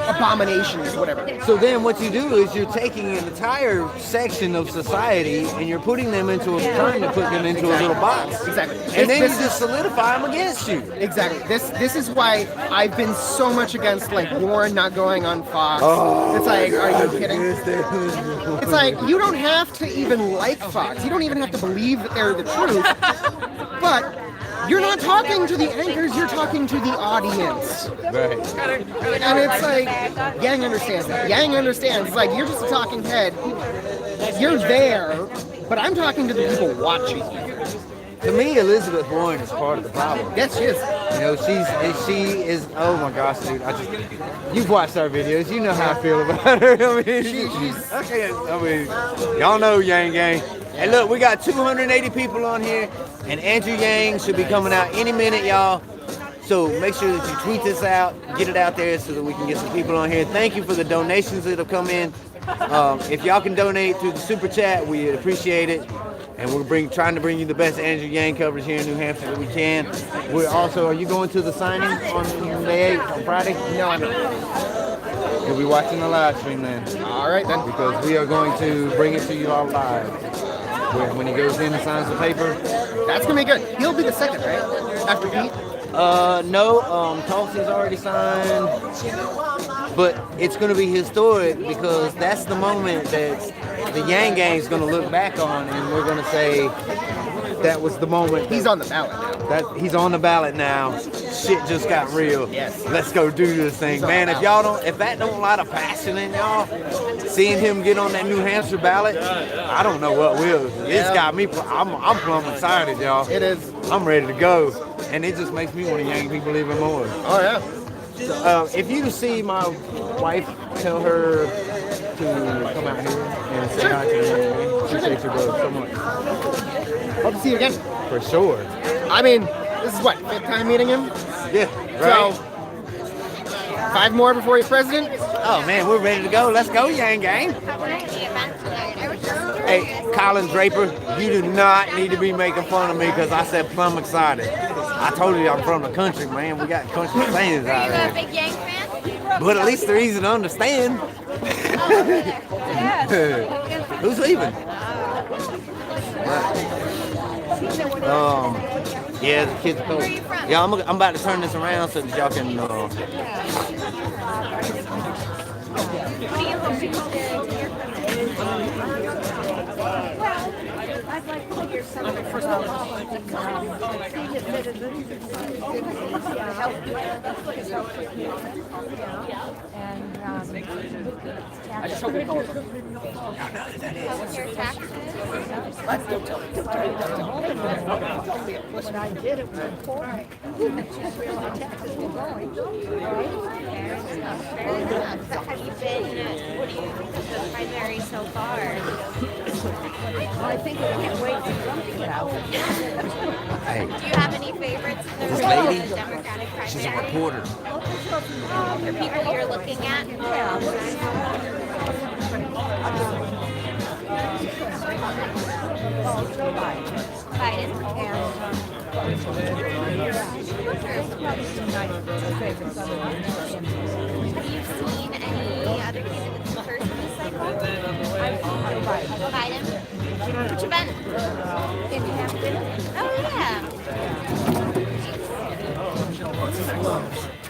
abominations, whatever. So then what you do is you're taking an entire section of society and you're putting them trying to put them into a little box. Exactly. And then you just solidify them against you. Exactly. This is why I've been so much against like Warren not going on Fox. Oh, it's like, are you kidding? It's like, you don't have to even like Fox. You don't even have to believe that they're the truth. But you're not talking to the anchors, you're talking to the audience. Right. And it's like, Yang understands that. Yang understands. It's like, you're just a talking head. You're there, but I'm talking to the people watching you. To me, Elizabeth Warren is part of the problem. Yes, she is. You know, she is. Oh my gosh, dude! You've watched our videos. You know how I feel about her. I mean, she's okay. I mean, y'all know Yang Gang. And look, we got 280 people on here, and Andrew Yang should be coming out any minute, y'all. So make sure that you tweet this out, get it out there so that we can get some people on here. Thank you for the donations that have come in. If y'all can donate through the super chat, we appreciate it. And we're trying to bring you the best Andrew Yang coverage here in New Hampshire that we can. We're also, are you going to the signing on May 8th on Friday? No, I'm not. You'll be watching the live stream then. All right then. Because we are going to bring it to you all live. When he goes in and signs the paper. That's gonna be good. He'll be the second, right? After Pete. No, Tulsi's already signed, but it's going to be historic because that's the moment that the Yang Gang's going to look back on, and we're going to say that was the moment. He's on the ballot now. That he's on the ballot now. Shit just got real. Yes. Let's go do this thing, man. If that don't light a passion in y'all, seeing him get on that New Hampshire ballot, I don't know what will. It's got me. I'm plumb excited, y'all. It is. I'm ready to go. And it just makes me want to yank people even more. Oh yeah. If you see my wife, tell her to come out here and say hi to me. Appreciate you, bro, so much. Hope to see you again. For sure. I mean, this is what, 5th time meeting him? Yeah, right. So, 5 more before he's president? Oh man, we're ready to go. Let's go, Yang Gang. Hey, Colin Draper, you do not need to be making fun of me because I said plumb excited. I told you I'm from the country, man. We got country fans out Are you a here. big Yang fan? But at least they're easy to understand. Who's leaving? Yeah, the kids are cool. Where are you from? Yeah, I'm about to turn this around so that y'all can. What do you hope to hear from I'd like to hear something about senior citizens I just hope it goes. healthcare taxes? When I did it was important. Just where my taxes were going. Right? Fair enough. So have you been, what do you think of the primary so far? I think we can't wait for Trump to get out. Hey, Do you have any favorites in the This lady, Democratic primary? she's a reporter. For people you're looking at? Biden? Have you seen any other candidates first in this cycle? Biden? Which event? In Hampton? Oh, yeah.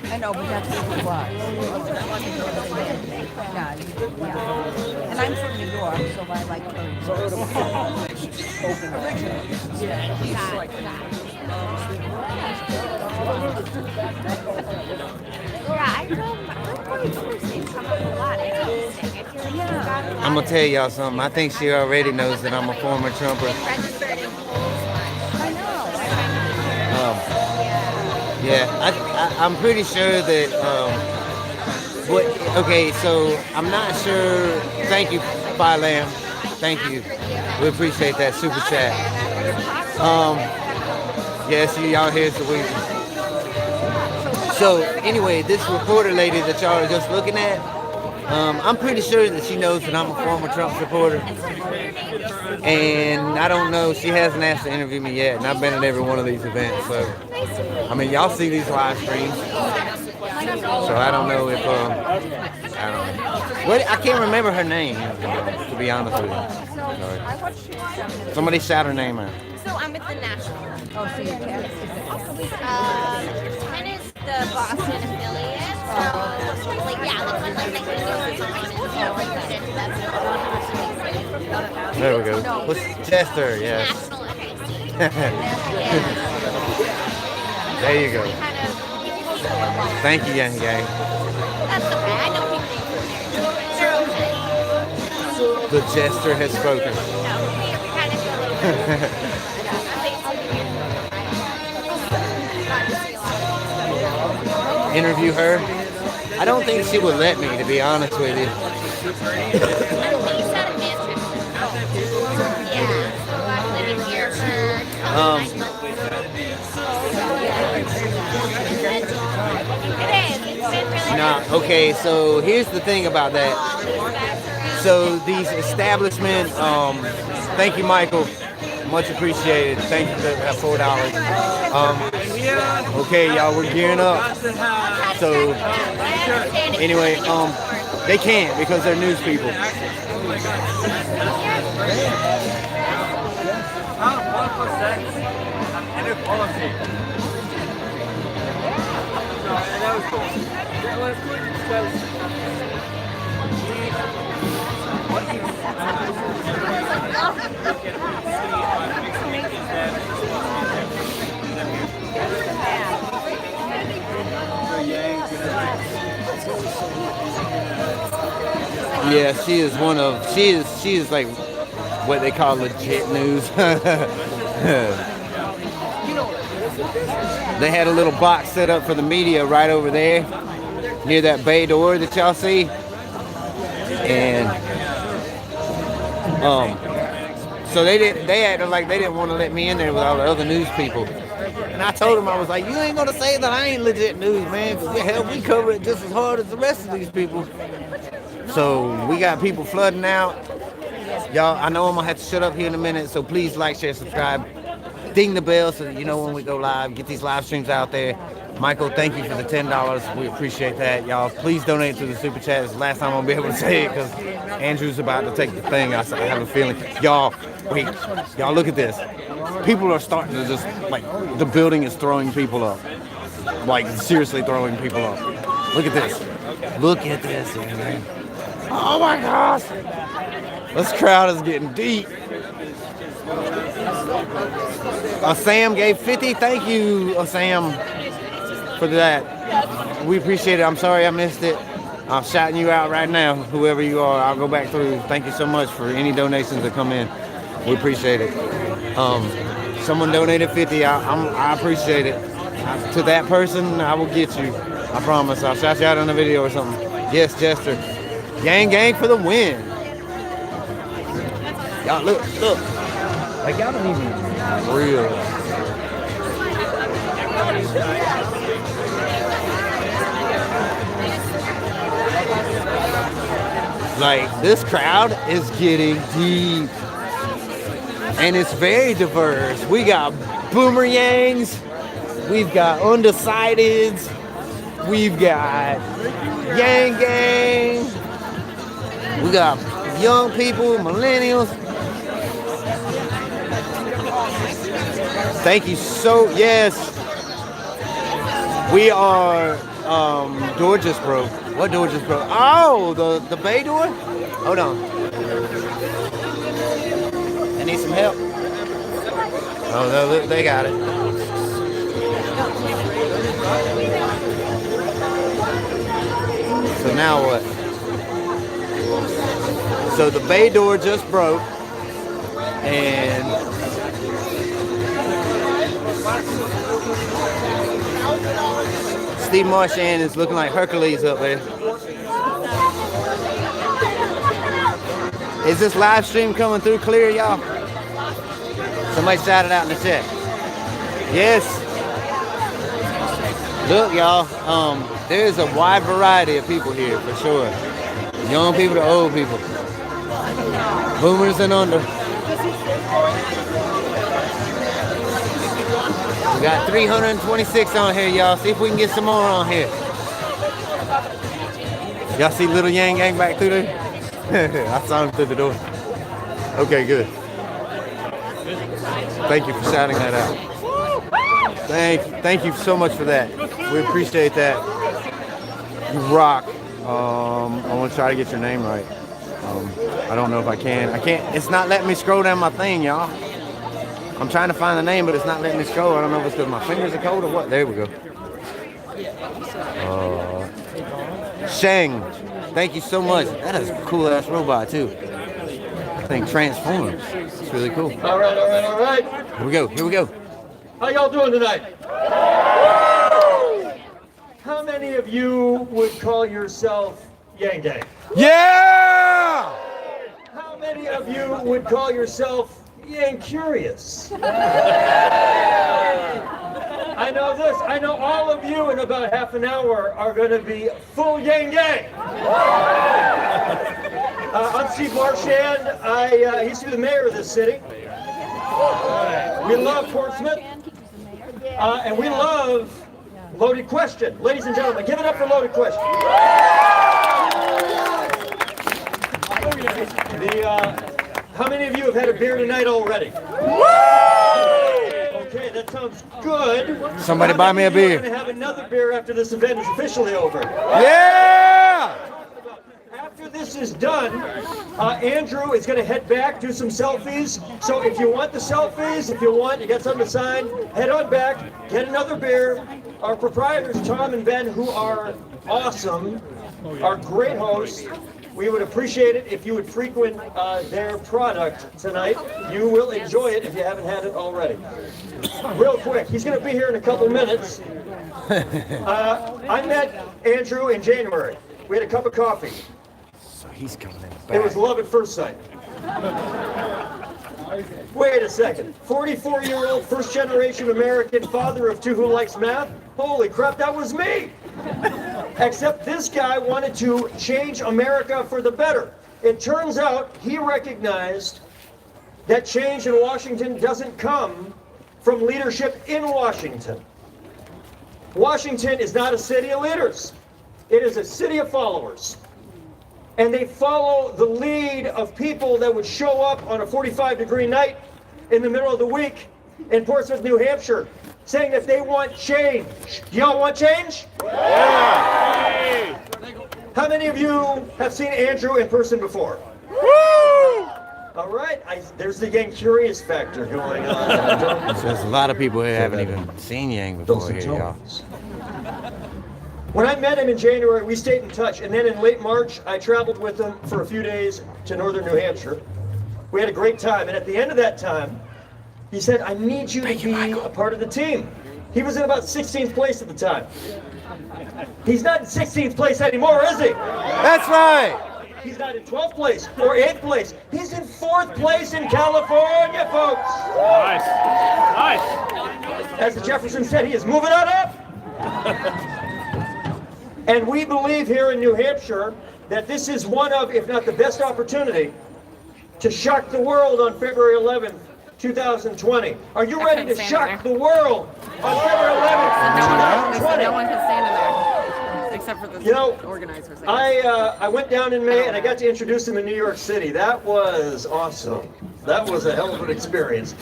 I know, but that's what it was. Yeah. And I'm from New York, so I like Yeah, I'm probably interested in Trump a lot. It's interesting. I feel like he's got a lot I'm gonna tell y'all something. I think she already knows that I'm a former Trumper. registered in polls much. I know. Yeah, I'm pretty sure that. Okay, so I'm not sure. Thank you, Phi Lamb. Thank you. We appreciate that super chat. Yes, y'all here's the reason. So anyway, this reporter lady that y'all are just looking at, I'm pretty sure that she knows that I'm a former Trump supporter. And I don't know, she hasn't asked to interview me yet, and I've been at every one of these events. So, I mean, y'all see these live streams. So I don't know if, I don't know. I can't remember her name, to be honest with you. Sorry. Somebody shout her name out. So I'm with the National. Oh, so you're Ten is the Boston affiliate. So, like, yeah, the one like that he goes on and so There we go. What's Chester? Yes. National, okay. There you go. Kind of, Thank you, Yang Gang. that's okay. I know people. They're okay. The jester has spoken. No, we kind of feel a little bit. Interview her? I don't think she would let me, to be honest with you. He's out of Manchester. Yeah, so I'm living here for Okay, so here's the thing about that. So these establishment, thank you, Michael. Much appreciated. Thank you for that $4. Okay, y'all, we're gearing up. So anyway, They can't because they're news people. Yeah, she is one of, she is like what they call legit news. They had a little box set up for the media right over there near that bay door that y'all see. And so they acted like they didn't want to let me in there with all the other news people. And I told them, I was like, you ain't gonna say that I ain't legit news, man, because hell, we cover it just as hard as the rest of these people. So we got people flooding out. Y'all, I know I'm gonna have to shut up here in a minute, so please like, share, subscribe, ding the bell so that you know when we go live, get these live streams out there. Michael, thank you for the $10. We appreciate that. Y'all, please donate to the Super Chat. It's the last time I'll be able to say it because Andrew's about to take the thing. I have a feeling. Y'all, wait. Y'all, look at this. People are starting to just, like, the building is throwing people up. Like, seriously throwing people up. Look at this. Look at this, man. Oh, my gosh. This crowd is getting deep. Sam gave 50. Thank you, Sam, for that. We appreciate it. I'm sorry I missed it. I'm shouting you out right now, whoever you are. I'll go back through. Thank you so much for any donations that come in. We appreciate it. Someone donated 50. I appreciate it. To that person, I will get you. I promise. I'll shout you out on the video or something. Yes, Jester. Yang gang for the win. Y'all look. Like y'all don't even real. Like this crowd is getting deep. And it's very diverse. We got boomerangs, we've got undecideds, we've got yang gang, we got young people, millennials. Thank you so, yes. We are, door just broke. What door just broke? Oh, the bay door? Hold on. I need some help. Oh, they got it. So now what? So the bay door just broke, and Steve Marchand is looking like Hercules up there. Is this live stream coming through clear, y'all? Somebody shout it out in the chat. Yes. Look, y'all, there's a wide variety of people here for sure. Young people to old people. Boomers and under. We got 326 on here, y'all. See if we can get some more on here. Y'all see little Yang Gang back through there? I saw him through the door. Okay, good. Thank you for shouting that out. Thank you so much for that. We appreciate that. You rock. I want to try to get your name right. I don't know if I can. I can't. It's not letting me scroll down my thing, y'all. I'm trying to find the name, but it's not letting me scroll. I don't know if it's because my fingers are cold or what. There we go. Shang, thank you so much. That is a cool ass robot too. I think transforms. It's really cool. All right. Here we go. How y'all doing tonight? How many of you would call yourself Yang Gang? Yeah! How many of you would call yourself Yang Curious? I know this. I know all of you in about half an hour are going to be full Yang Gang. I'm Steve Marchand. I used to be the mayor of this city. We love Portsmouth. And we love Loaded Question. Ladies and gentlemen, give it up for Loaded Question. How many of you have had a beer tonight already? Okay, that sounds good. Somebody buy me a We're beer. going to have another beer after this event is officially over. Yeah! After this is done, Andrew is going to head back, do some selfies. So if you want the selfies, if you got something to sign, head on back, get another beer. Our proprietors, Tom and Ben, who are awesome, are great hosts. We would appreciate it if you would frequent their product tonight. You will enjoy it if you haven't had it already. Real quick, he's going to be here in a couple minutes. I met Andrew in January. We had a cup of coffee. So he's coming in It was back. love at first sight. Wait a second. 44-year-old first-generation American, father of two who likes math? Holy crap, that was me! Except this guy wanted to change America for the better. It turns out he recognized that change in Washington doesn't come from leadership in Washington. Washington is not a city of leaders. It is a city of followers. And they follow the lead of people that would show up on a 45-degree night in the middle of the week in Portsmouth, New Hampshire, saying that they want change. Do y'all want change? Yeah! How many of you have seen Andrew in person before? Woo! All right, there's the Yang curious factor going on. There's a lot of people here haven't even seen Yang before here, y'all. When I met him in January, we stayed in touch, and then in late March, I traveled with him for a few days to northern New Hampshire. We had a great time, and at the end of that time, he said, I need you to be a part of the team. He was in about 16th place at the time. He's not in 16th place anymore, is he? That's right! He's not in 12th place or 8th place. He's in 4th place in California, folks. Nice. Nice. As the Jefferson said, he is moving on up. And we believe here in New Hampshire that this is one of, if not the best opportunity, to shock the world on February 11th, 2020. Are you ready to shock the world on February 11th, 2020? No one can stand in there except for the organizers. I went down in May and I got to introduce him in New York City. That was awesome. That was a hell of an experience.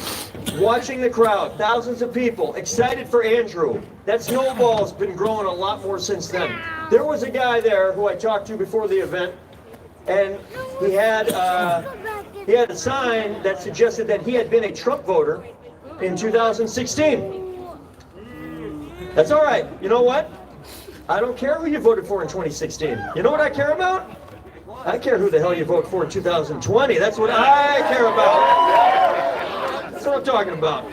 Watching the crowd, thousands of people, excited for Andrew. That snowball's been growing a lot more since then. There was a guy there who I talked to before the event, and he had a sign that suggested that he had been a Trump voter in 2016. That's all right. You know what? I don't care who you voted for in 2016. You know what I care about? I care who the hell you vote for in 2020. That's what I care about. That's what I'm talking about.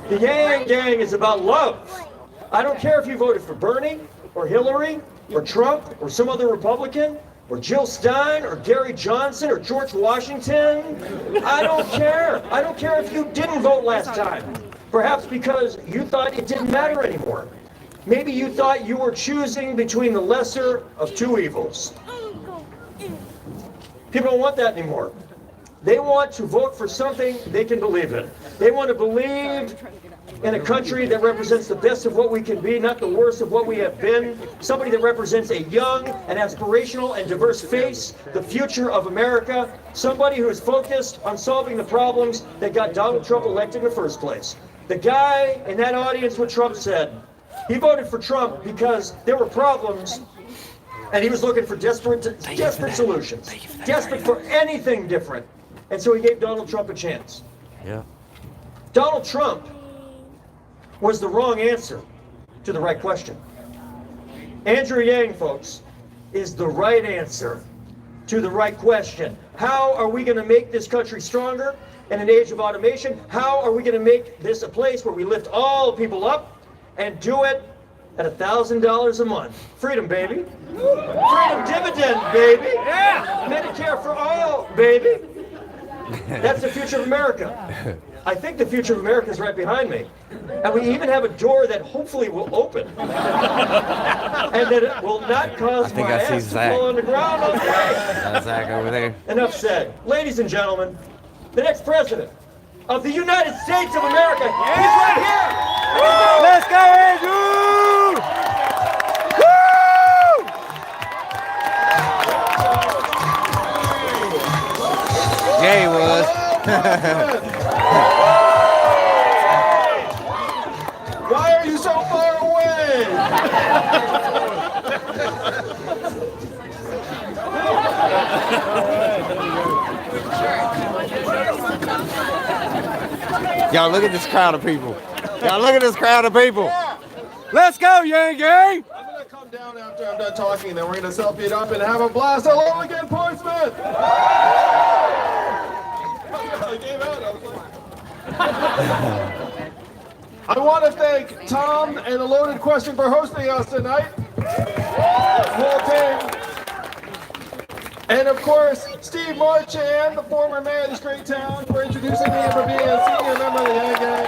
The Yang Gang is about love. I don't care if you voted for Bernie or Hillary or Trump or some other Republican or Jill Stein or Gary Johnson or George Washington. I don't care. I don't care if you didn't vote last time. Perhaps because you thought it didn't matter anymore. Maybe you thought you were choosing between the lesser of two evils. People don't want that anymore. They want to vote for something they can believe in. They want to believe in a country that represents the best of what we can be, not the worst of what we have been. Somebody that represents a young and aspirational and diverse face, the future of America. Somebody who is focused on solving the problems that got Donald Trump elected in the first place. The guy in that audience, what Trump said, he voted for Trump because there were problems and he was looking for desperate solutions, desperate for anything different. And so he gave Donald Trump a chance. Yeah. Donald Trump was the wrong answer to the right question. Andrew Yang, folks, is the right answer to the right question. How are we going to make this country stronger in an age of automation? How are we going to make this a place where we lift all people up and do it at $1,000 a month? Freedom, baby. Freedom dividend, baby. Yeah. Medicare for all, baby. That's the future of America. I think the future of America is right behind me. And we even have a door that hopefully will open. And that it will not cause my ass to fall on the ground all day. That's Zach over there. Enough said. Ladies and gentlemen, the next president of the United States of America is right here. Let's go, Andrew! Woo! Why are you so far away? Y'all look at this crowd of people. Y'all look at this crowd of people. Let's go, Yang Gang! I'm gonna come down after I'm done talking, then we're gonna selfie it up and have a blast. Hello again, Portsmouth! I gave out. I want to thank Tom and the Loaded Question for hosting us tonight. Whole team. And of course, Steve Marchand, the former mayor of this great town, for introducing me and for being a senior member of the Yang Gang.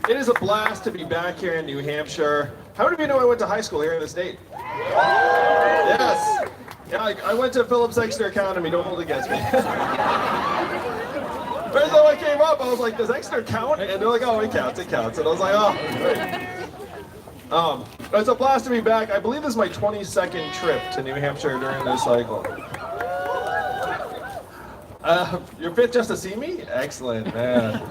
It is a blast to be back here in New Hampshire. How many of you know I went to high school here in the state? Yes. Yeah, I went to Phillips Exeter Academy. Don't hold it against me. First time I came up, I was like, does Exeter count? And they're like, oh, it counts, it counts. And I was like, oh, great. It's a blast to be back. I believe this is my 22nd trip to New Hampshire during this cycle. You're fit just to see me? Excellent, man.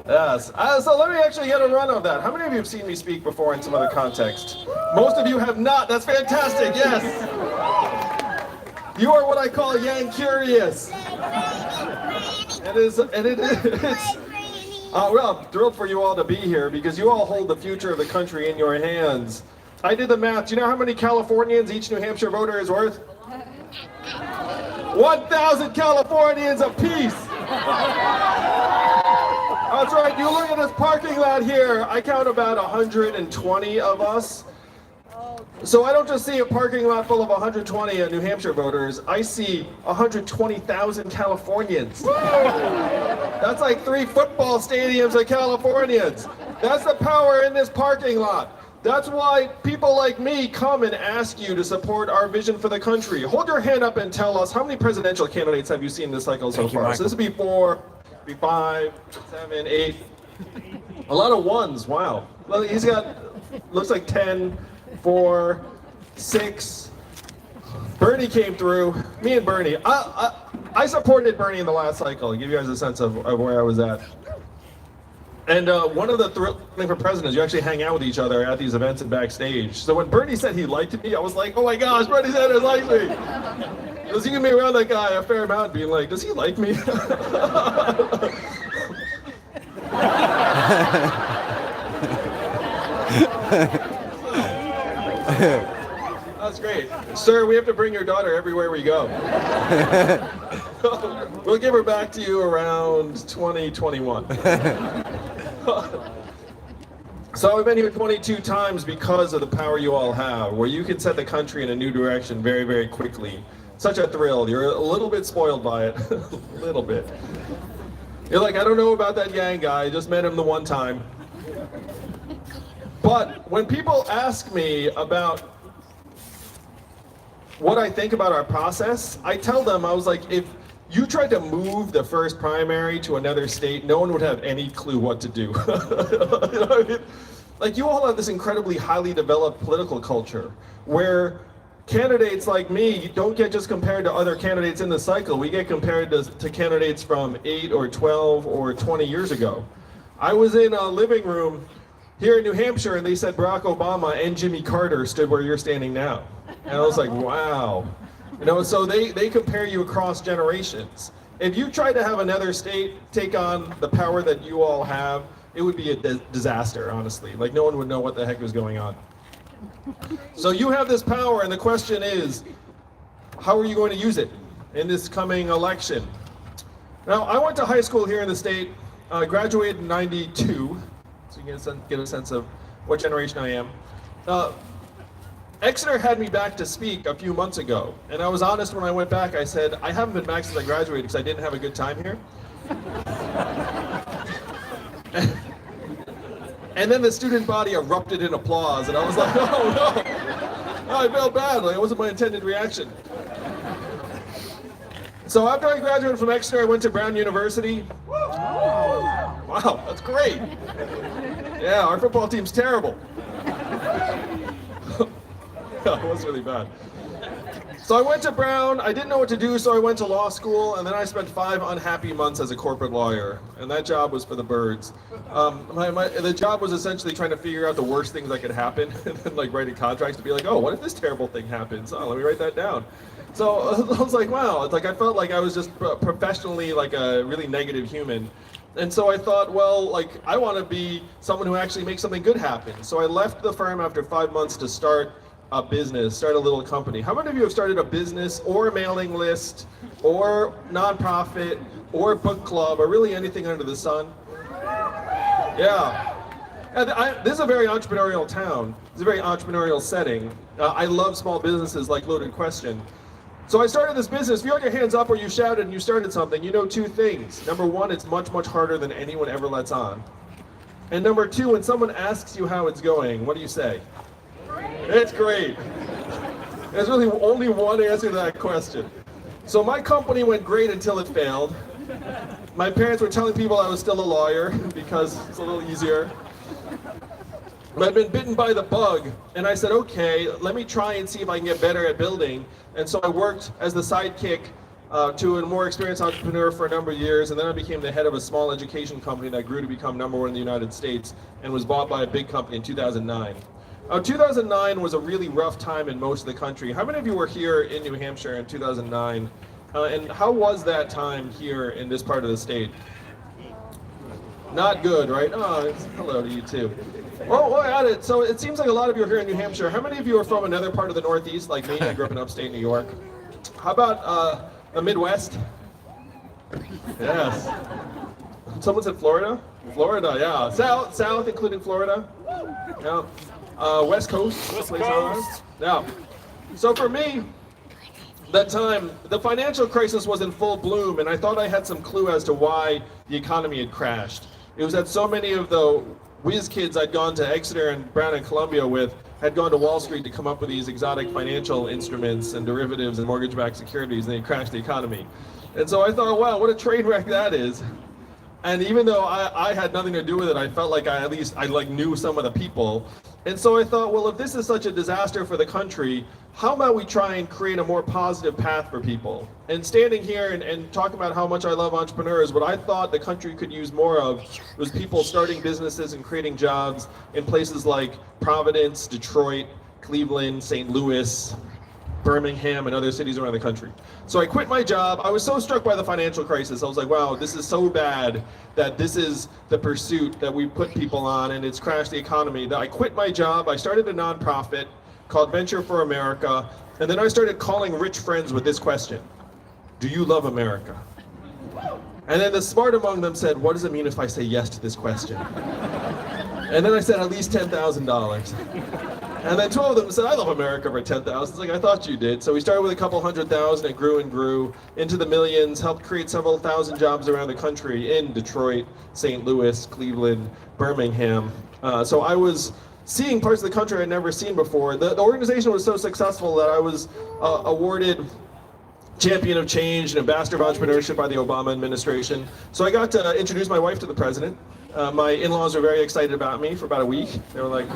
Yes. So let me actually get a run of that. How many of you have seen me speak before in some other context? Most of you have not. That's fantastic. Yes. You are what I call Yang curious. It's well, I'm thrilled for you all to be here because you all hold the future of the country in your hands. I did the math. Do you know how many Californians each New Hampshire voter is worth? 1,000 Californians apiece. That's right. You look at this parking lot here. I count about 120 of us. So I don't just see a parking lot full of 120 New Hampshire voters. I see 120,000 Californians. That's like 3 football stadiums of Californians. That's the power in this parking lot. That's why people like me come and ask you to support our vision for the country. Hold your hand up and tell us, how many presidential candidates have you seen this cycle so far? So this would be 4, be 5, 7, 8. A lot of ones, wow. Well, he's got, looks like 10, 4, 6. Bernie came through. Me and Bernie. I supported Bernie in the last cycle. To give you guys a sense of where I was at. And one of the thrilling for president is you actually hang out with each other at these events and backstage. So when Bernie said he liked me, I was like, oh my gosh, Bernie Sanders likes me. Because you can be around that guy a fair amount being like, does he like me? That's great. Sir, we have to bring your daughter everywhere we go. We'll give her back to you around 2021. So I've been here 22 times because of the power you all have, where you can set the country in a new direction very, very quickly. Such a thrill. You're a little bit spoiled by it. A little bit. You're like, I don't know about that Yang guy. I just met him the one time. But when people ask me about what I think about our process, I tell them, I was like, if you tried to move the first primary to another state, no one would have any clue what to do. You know what I mean? Like, you all have this incredibly highly developed political culture where candidates like me don't get just compared to other candidates in the cycle. We get compared to candidates from 8 or 12 or 20 years ago. I was in a living room here in New Hampshire and they said Barack Obama and Jimmy Carter stood where you're standing now. And I was like, wow. You know, so they compare you across generations. If you try to have another state take on the power that you all have, it would be a disaster, honestly. Like, no one would know what the heck was going on. So you have this power, and the question is, how are you going to use it in this coming election? Now, I went to high school here in the state. I graduated in '92, so you can get a sense of what generation I am. Exeter had me back to speak a few months ago, and I was honest when I went back. I said, I haven't been back since I graduated because I didn't have a good time here. And then the student body erupted in applause, and I was like, oh no, I felt bad, like it wasn't my intended reaction. So after I graduated from Exeter, I went to Brown University. Wow, that's great. Yeah, our football team's terrible. It was really bad. So I went to Brown, I didn't know what to do, so I went to law school, and then I spent 5 unhappy months as a corporate lawyer, and that job was for the birds. The job was essentially trying to figure out the worst things that could happen, and then like writing contracts to be like, oh, what if this terrible thing happens? Oh, let me write that down. So I was like, wow, it's like I felt like I was just professionally like a really negative human. And so I thought, well, like I want to be someone who actually makes something good happen. So I left the firm after 5 months to start a business, start a little company. How many of you have started a business or a mailing list or nonprofit or book club or really anything under the sun? Yeah. And this is a very entrepreneurial town. It's a very entrepreneurial setting. I love small businesses like Loaded Question. So I started this business. If you had your hands up or you shouted and you started something, you know 2 things. Number 1, it's much, much harder than anyone ever lets on. And number 2, when someone asks you how it's going, what do you say? It's great. There's really only one answer to that question. So my company went great until it failed. My parents were telling people I was still a lawyer because it's a little easier. But I'd been bitten by the bug, and I said, okay, let me try and see if I can get better at building. And so I worked as the sidekick to a more experienced entrepreneur for a number of years, and then I became the head of a small education company that grew to become #1 in the United States and was bought by a big company in 2009. 2009 was a really rough time in most of the country. How many of you were here in New Hampshire in 2009? And how was that time here in this part of the state? Not good, right? Oh, hello to you too. Well, we're at it. So it seems like a lot of you are here in New Hampshire. How many of you are from another part of the Northeast, like me? I grew up in upstate New York. How about the Midwest? Yes. Someone said Florida? Florida, yeah. South, including Florida. Yeah. West Coast. West Coast. Yeah. So for me, that time, the financial crisis was in full bloom, and I thought I had some clue as to why the economy had crashed. It was that so many of the whiz kids I'd gone to Exeter and Brown and Columbia with had gone to Wall Street to come up with these exotic financial instruments and derivatives and mortgage-backed securities, and they crashed the economy. And so I thought, wow, what a train wreck that is. And even though I had nothing to do with it, I felt like I knew some of the people. And so I thought, well, if this is such a disaster for the country, how about we try and create a more positive path for people? And standing here and talking about how much I love entrepreneurs, what I thought the country could use more of was people starting businesses and creating jobs in places like Providence, Detroit, Cleveland, St. Louis, Birmingham, and other cities around the country. So I quit my job. I was so struck by the financial crisis. I was like, wow, this is so bad that this is the pursuit that we put people on, and it's crashed the economy. That I quit my job. I started a nonprofit called Venture for America, and then I started calling rich friends with this question: do you love America? And then the smart among them said, what does it mean if I say yes to this question? And then I said, at least $10,000. And then 12 of them said, I love America for 10,000. It's like, I thought you did. So we started with a couple 100,000, it grew and grew into the millions, helped create several thousand jobs around the country in Detroit, St. Louis, Cleveland, Birmingham. So I was seeing parts of the country I'd never seen before. The organization was so successful that I was awarded Champion of Change and Ambassador of Entrepreneurship by the Obama administration. So I got to introduce my wife to the president. My in-laws were very excited about me for about a week. They were like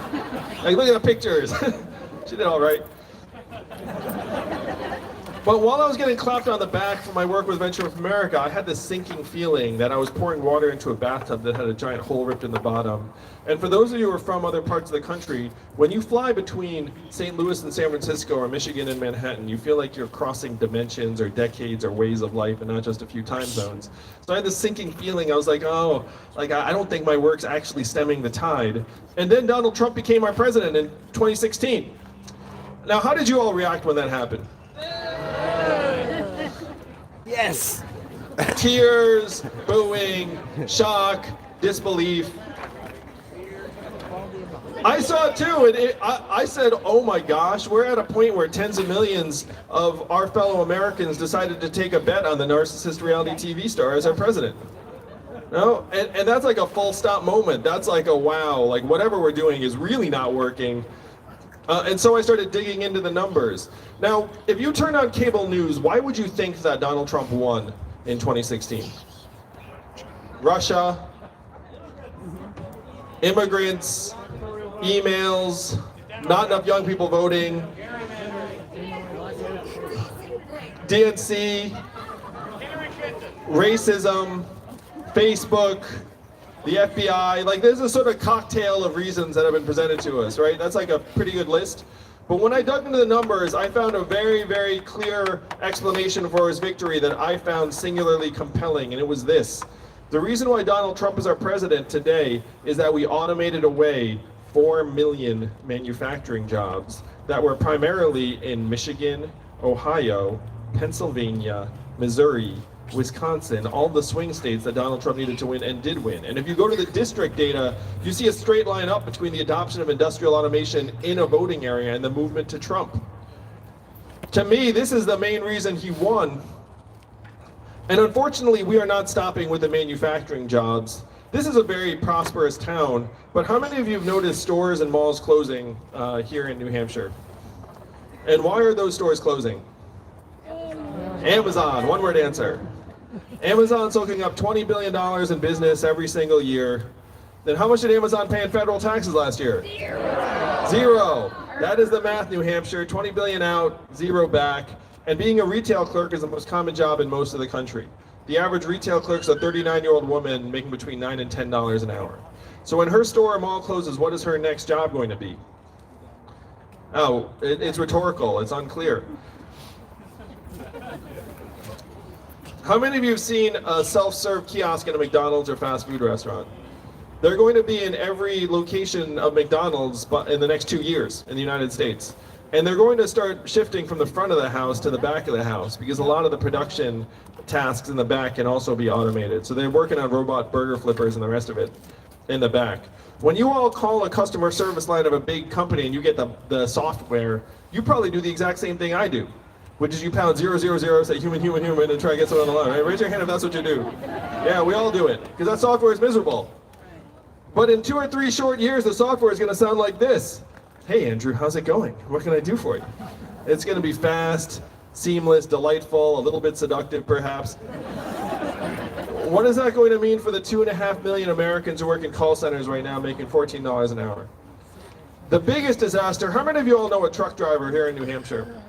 look at the pictures. She did all right. But while I was getting clapped on the back for my work with Venture for America, I had this sinking feeling that I was pouring water into a bathtub that had a giant hole ripped in the bottom. And for those of you who are from other parts of the country, when you fly between St. Louis and San Francisco or Michigan and Manhattan, you feel like you're crossing dimensions or decades or ways of life and not just a few time zones. So I had this sinking feeling. I was like, oh, I don't think my work's actually stemming the tide. And then Donald Trump became our president in 2016. Now, how did you all react when that happened? Yes. Tears, booing, shock, disbelief. I saw it too, and I said, oh my gosh, we're at a point where tens of millions of our fellow Americans decided to take a bet on the narcissist reality TV star as our president. No, and that's like a full stop moment. That's like a wow, like whatever we're doing is really not working. And so I started digging into the numbers. Now, if you turn on cable news, why would you think that Donald Trump won in 2016? Russia, immigrants, emails, not enough young people voting. DNC, racism, Facebook, the FBI, like there's a sort of cocktail of reasons that have been presented to us, right? That's like a pretty good list. But when I dug into the numbers, I found a very, very clear explanation for his victory that I found singularly compelling, and it was this. The reason why Donald Trump is our president today is that we automated away 4 million manufacturing jobs that were primarily in Michigan, Ohio, Pennsylvania, Missouri, Wisconsin, all the swing states that Donald Trump needed to win and did win. And if you go to the district data, you see a straight line up between the adoption of industrial automation in a voting area and the movement to Trump. To me, this is the main reason he won. And unfortunately, we are not stopping with the manufacturing jobs. This is a very prosperous town, but how many of you have noticed stores and malls closing here in New Hampshire? And why are those stores closing? Amazon, one word answer. Amazon soaking up $20 billion in business every single year. Then how much did Amazon pay in federal taxes last year? Zero. That is the math, New Hampshire. 20 billion out, zero back. And being a retail clerk is the most common job in most of the country. The average retail clerk is a 39-year-old woman making between $9 and $10 an hour. So when her store or mall closes, what is her next job going to be? Oh, it's rhetorical, it's unclear. How many of you have seen a self-serve kiosk in a McDonald's or fast food restaurant? They're going to be in every location of McDonald's in the next 2 years in the United States. And they're going to start shifting from the front of the house to the back of the house because a lot of the production tasks in the back can also be automated. So they're working on robot burger flippers and the rest of it in the back. When you all call a customer service line of a big company and you get the software, you probably do the exact same thing I do, which is you pound 000, say human, human, human, and try to get someone on the line, right? Raise your hand if that's what you do. Yeah, we all do it, because that software is miserable. But in 2 or 3 short years, the software is going to sound like this. Hey, Andrew, how's it going? What can I do for you? It's going to be fast, seamless, delightful, a little bit seductive, perhaps. What is that going to mean for the 2.5 million Americans who work in call centers right now making $14 an hour? The biggest disaster, how many of you all know a truck driver here in New Hampshire?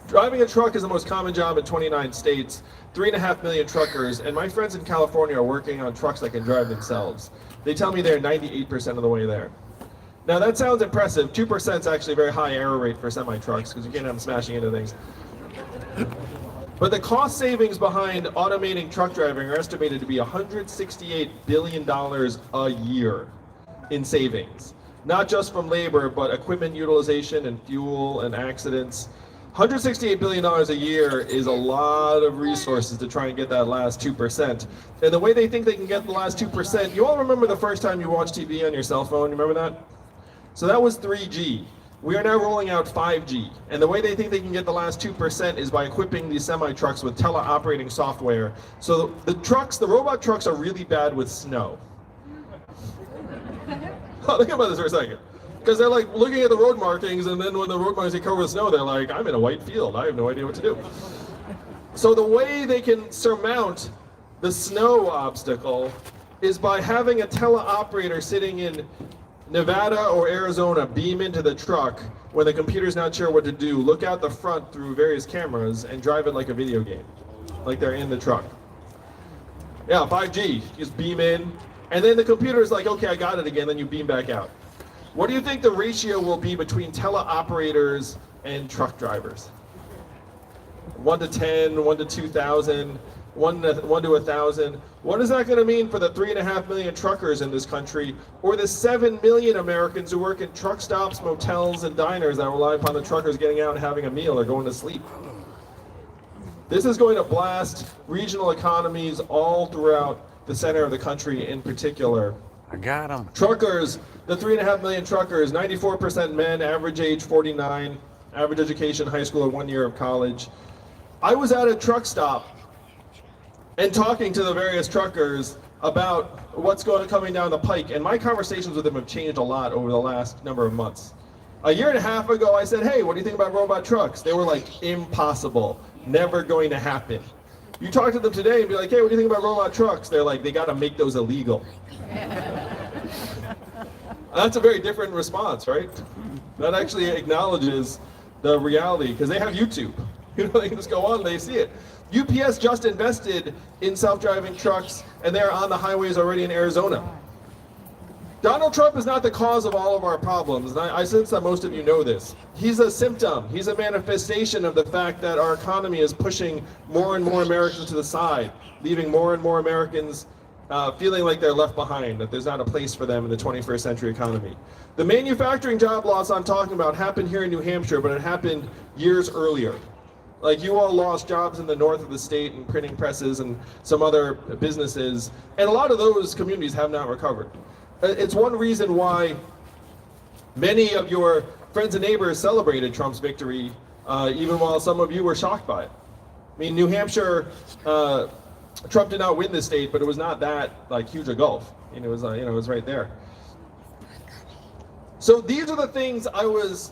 Driving a truck is the most common job in 29 states, 3.5 million truckers, and my friends in California are working on trucks that can drive themselves. They tell me they're 98% of the way there. Now that sounds impressive. 2% is actually a very high error rate for semi-trucks because you can't have them smashing into things. But the cost savings behind automating truck driving are estimated to be $168 billion a year in savings. Not just from labor, but equipment utilization and fuel and accidents. $168 billion a year is a lot of resources to try and get that last 2%. And the way they think they can get the last 2%, you all remember the first time you watched TV on your cell phone, you remember that? So that was 3G. We are now rolling out 5G. And the way they think they can get the last 2% is by equipping these semi-trucks with teleoperating software. So the robot trucks are really bad with snow. Oh, think about this for a second. Because they're like looking at the road markings, and then when the road markings get covered with snow, they're like, I'm in a white field. I have no idea what to do. So the way they can surmount the snow obstacle is by having a teleoperator sitting in Nevada or Arizona beam into the truck when the computer's not sure what to do, look out the front through various cameras, and drive it like a video game, like they're in the truck. Yeah, 5G, just beam in, and then the computer's like, okay, I got it again, then you beam back out. What do you think the ratio will be between teleoperators and truck drivers? 1 to 10, 1 to 2,000, 1 to 1,000. What is that going to mean for the 3.5 million truckers in this country, or the 7 million Americans who work in truck stops, motels, and diners that rely upon the truckers getting out and having a meal or going to sleep? This is going to blast regional economies all throughout the center of the country in particular. I got them. Truckers, the 3.5 million truckers, 94% men, average age 49, average education, high school or 1 year of college. I was at a truck stop and talking to the various truckers about what's coming down the pike, and my conversations with them have changed a lot over the last number of months. A year and a half ago, I said, hey, what do you think about robot trucks? They were like, impossible, never going to happen. You talk to them today and be like, hey, what do you think about robot trucks? They're like, they got to make those illegal. That's a very different response, right? That actually acknowledges the reality, because they have YouTube. You know, they can just go on, they see it. UPS just invested in self-driving trucks, and they're on the highways already in Arizona. Donald Trump is not the cause of all of our problems, and I sense that most of you know this. He's a symptom. He's a manifestation of the fact that our economy is pushing more and more Americans to the side, leaving more and more Americans feeling like they're left behind, that there's not a place for them in the 21st century economy. The manufacturing job loss I'm talking about happened here in New Hampshire, but it happened years earlier. Like, you all lost jobs in the north of the state and printing presses and some other businesses, and a lot of those communities have not recovered. It's one reason why many of your friends and neighbors celebrated Trump's victory, even while some of you were shocked by it. I mean, New Hampshire, Trump did not win this state, but it was not that like huge a gulf. And it was, it was right there. So these are the things I was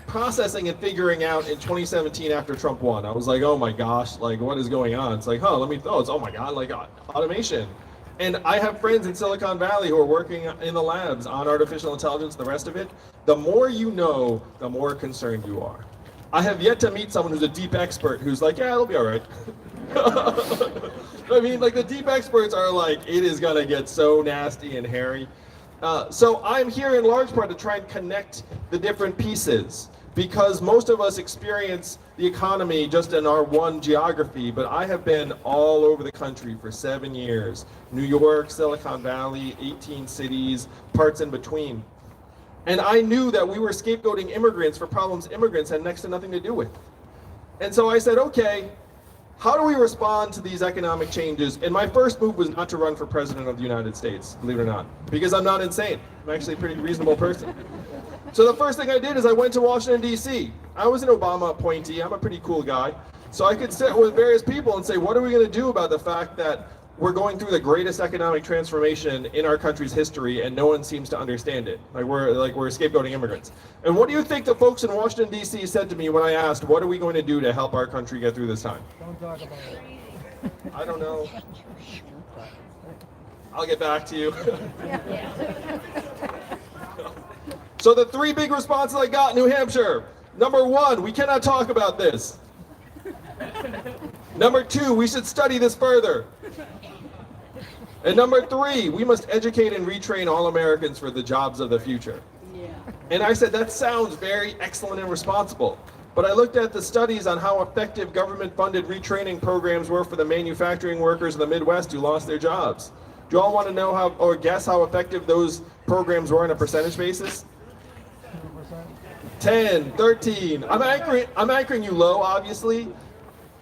processing and figuring out in 2017 after Trump won. I was like, oh my gosh, like, what is going on? It's like, it's, oh my God, like automation. And I have friends in Silicon Valley who are working in the labs on artificial intelligence, the rest of it. The more you know, the more concerned you are. I have yet to meet someone who's a deep expert who's like, yeah, it'll be all right. I mean, like, the deep experts are like, it is gonna get so nasty and hairy. So I'm here in large part to try and connect the different pieces, because most of us experience the economy just in our one geography, but I have been all over the country for 7 years. New York, Silicon Valley, 18 cities, parts in between. And I knew that we were scapegoating immigrants for problems immigrants had next to nothing to do with. And so I said, okay, how do we respond to these economic changes? And my first move was not to run for president of the United States, believe it or not, because I'm not insane. I'm actually a pretty reasonable person. So the first thing I did is I went to Washington, D.C. I was an Obama appointee. I'm a pretty cool guy. So I could sit with various people and say, what are we going to do about the fact that we're going through the greatest economic transformation in our country's history and no one seems to understand it? Like we're scapegoating immigrants. And what do you think the folks in Washington, D.C. said to me when I asked, what are we going to do to help our country get through this time? Don't talk about it. I don't know. I'll get back to you. So the three big responses I got in New Hampshire. Number one, we cannot talk about this. Number two, we should study this further. And number three, we must educate and retrain all Americans for the jobs of the future. And I said, that sounds very excellent and responsible. But I looked at the studies on how effective government-funded retraining programs were for the manufacturing workers in the Midwest who lost their jobs. Do you all want to know how, or guess how effective those programs were on a percentage basis? 10, 13. I'm anchoring you low, obviously,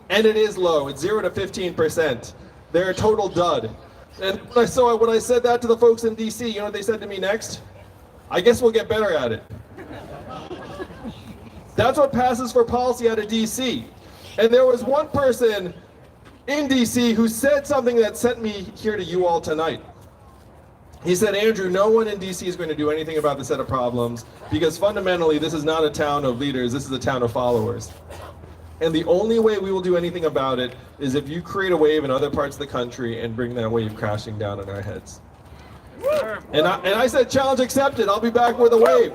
and it is low. It's 0 to 15%. They're a total dud. And when I said that to the folks in DC, you know what they said to me next? I guess we'll get better at it. That's what passes for policy out of DC. And there was one person in DC who said something that sent me here to you all tonight. He said, Andrew, no one in DC is going to do anything about the set of problems because fundamentally this is not a town of leaders, this is a town of followers. And the only way we will do anything about it is if you create a wave in other parts of the country and bring that wave crashing down on our heads. And I said, challenge accepted, I'll be back with a wave.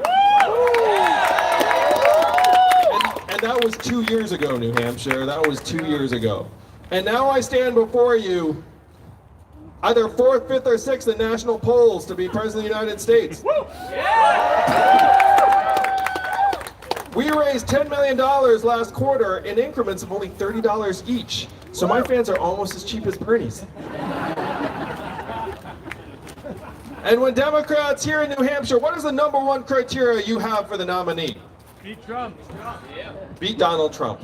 And that was 2 years ago, New Hampshire, that was 2 years ago. And now I stand before you, either 4th, 5th, or 6th in national polls to be President of the United States. We raised $10 million last quarter in increments of only $30 each. So my fans are almost as cheap as Bernie's. And when Democrats here in New Hampshire, what is the number one criteria you have for the nominee? Beat Trump. Beat Donald Trump.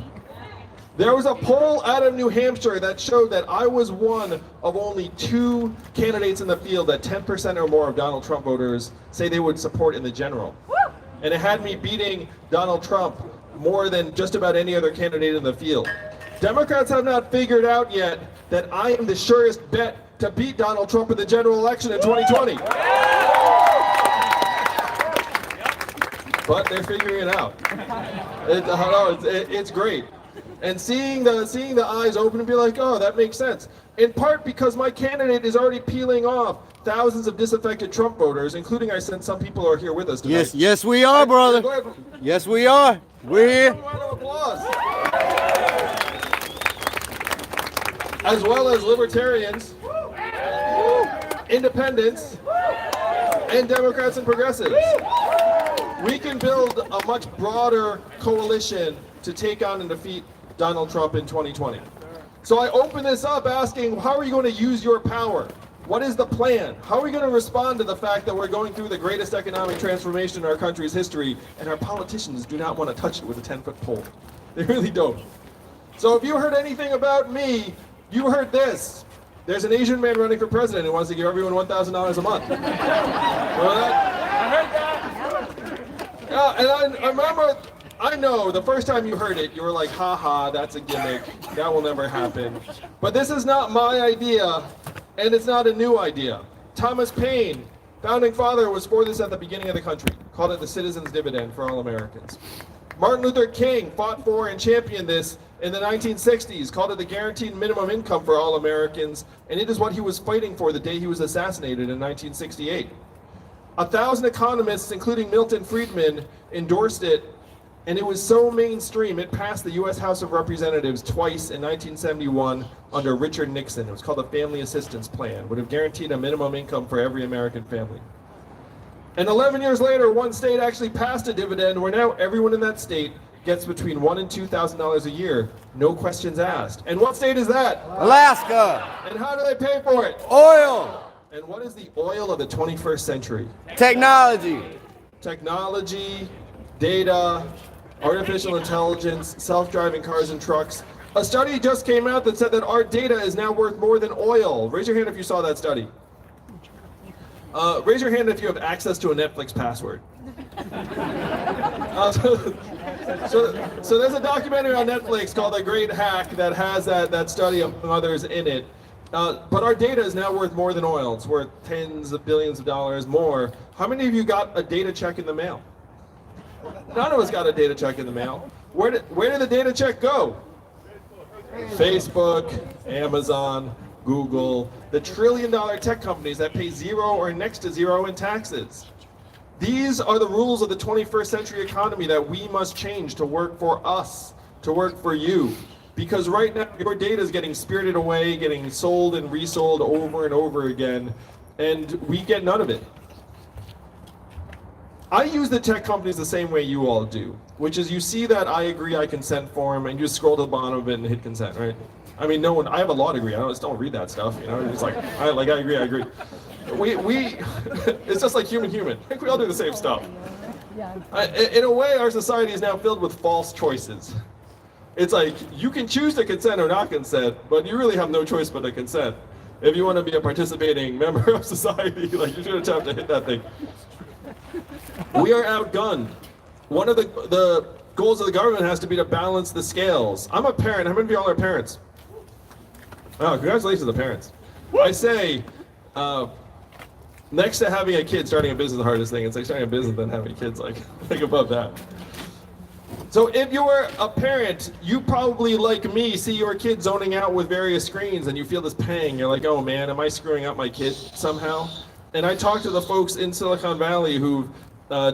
There was a poll out of New Hampshire that showed that I was one of only 2 candidates in the field that 10% or more of Donald Trump voters say they would support in the general. And it had me beating Donald Trump more than just about any other candidate in the field. Democrats have not figured out yet that I am the surest bet to beat Donald Trump in the general election in 2020. But they're figuring it out. It's great. And seeing the eyes open and be like, oh, that makes sense. In part because my candidate is already peeling off thousands of disaffected Trump voters, including I sense some people are here with us tonight. Yes, we are, brother. Yes, we are. We're here. Round of applause. as well as libertarians, independents, and Democrats and progressives. We can build a much broader coalition to take on and defeat Donald Trump in 2020. So I open this up asking, how are you going to use your power? What is the plan? How are we going to respond to the fact that we're going through the greatest economic transformation in our country's history, and our politicians do not want to touch it with a 10-foot pole? They really don't. So if you heard anything about me, you heard this. There's an Asian man running for president who wants to give everyone $1,000 a month. Remember that? I heard that. Yeah, and I remember, I know the first time you heard it, you were like, haha, that's a gimmick. That will never happen. But this is not my idea, and it's not a new idea. Thomas Paine, founding father, was for this at the beginning of the country. Called it the citizen's dividend for all Americans. Martin Luther King fought for and championed this in the 1960s, called it the guaranteed minimum income for all Americans, and it is what he was fighting for the day he was assassinated in 1968. 1,000 economists, including Milton Friedman, endorsed it, and it was so mainstream, it passed the U.S. House of Representatives twice in 1971 under Richard Nixon. It was called the Family Assistance Plan, would have guaranteed a minimum income for every American family. And 11 years later, one state actually passed a dividend where now everyone in that state gets between $1,000 and $2,000 a year, no questions asked. And what state is that? Alaska. And how do they pay for it? Oil. And what is the oil of the 21st century? Technology. Technology, data, artificial intelligence, self-driving cars and trucks. A study just came out that said that our data is now worth more than oil. Raise your hand if you saw that study. Raise your hand if you have access to a Netflix password. So there's a documentary on Netflix called The Great Hack that has that study among others in it. But our data is now worth more than oil. It's worth tens of billions of dollars more. How many of you got a data check in the mail? None of us got a data check in the mail. Where did the data check go? Facebook, Amazon, Google, the trillion-dollar tech companies that pay zero or next to zero in taxes. These are the rules of the 21st century economy that we must change to work for us, to work for you. Because right now, your data is getting spirited away, getting sold and resold over and over again, and we get none of it. I use the tech companies the same way you all do, which is you see that I agree, I consent form, and you just scroll to the bottom of it and hit consent, right? I mean, no one, I have a law degree, I just don't read that stuff, you know? It's like, I agree. It's just like human. I think we all do the same stuff. In a way, our society is now filled with false choices. It's like, you can choose to consent or not consent, but you really have no choice but to consent. If you want to be a participating member of society, like, you should have to hit that thing. We are outgunned. One of the goals of the government has to be to balance the scales. I'm a parent. How many of y'all are parents? Oh, congratulations to the parents. I say, next to having a kid, starting a business is the hardest thing. It's like starting a business than having kids, like above that. So if you're a parent, you probably, like me, see your kid zoning out with various screens and you feel this pang. You're like, oh man, am I screwing up my kid somehow? And I talk to the folks in Silicon Valley who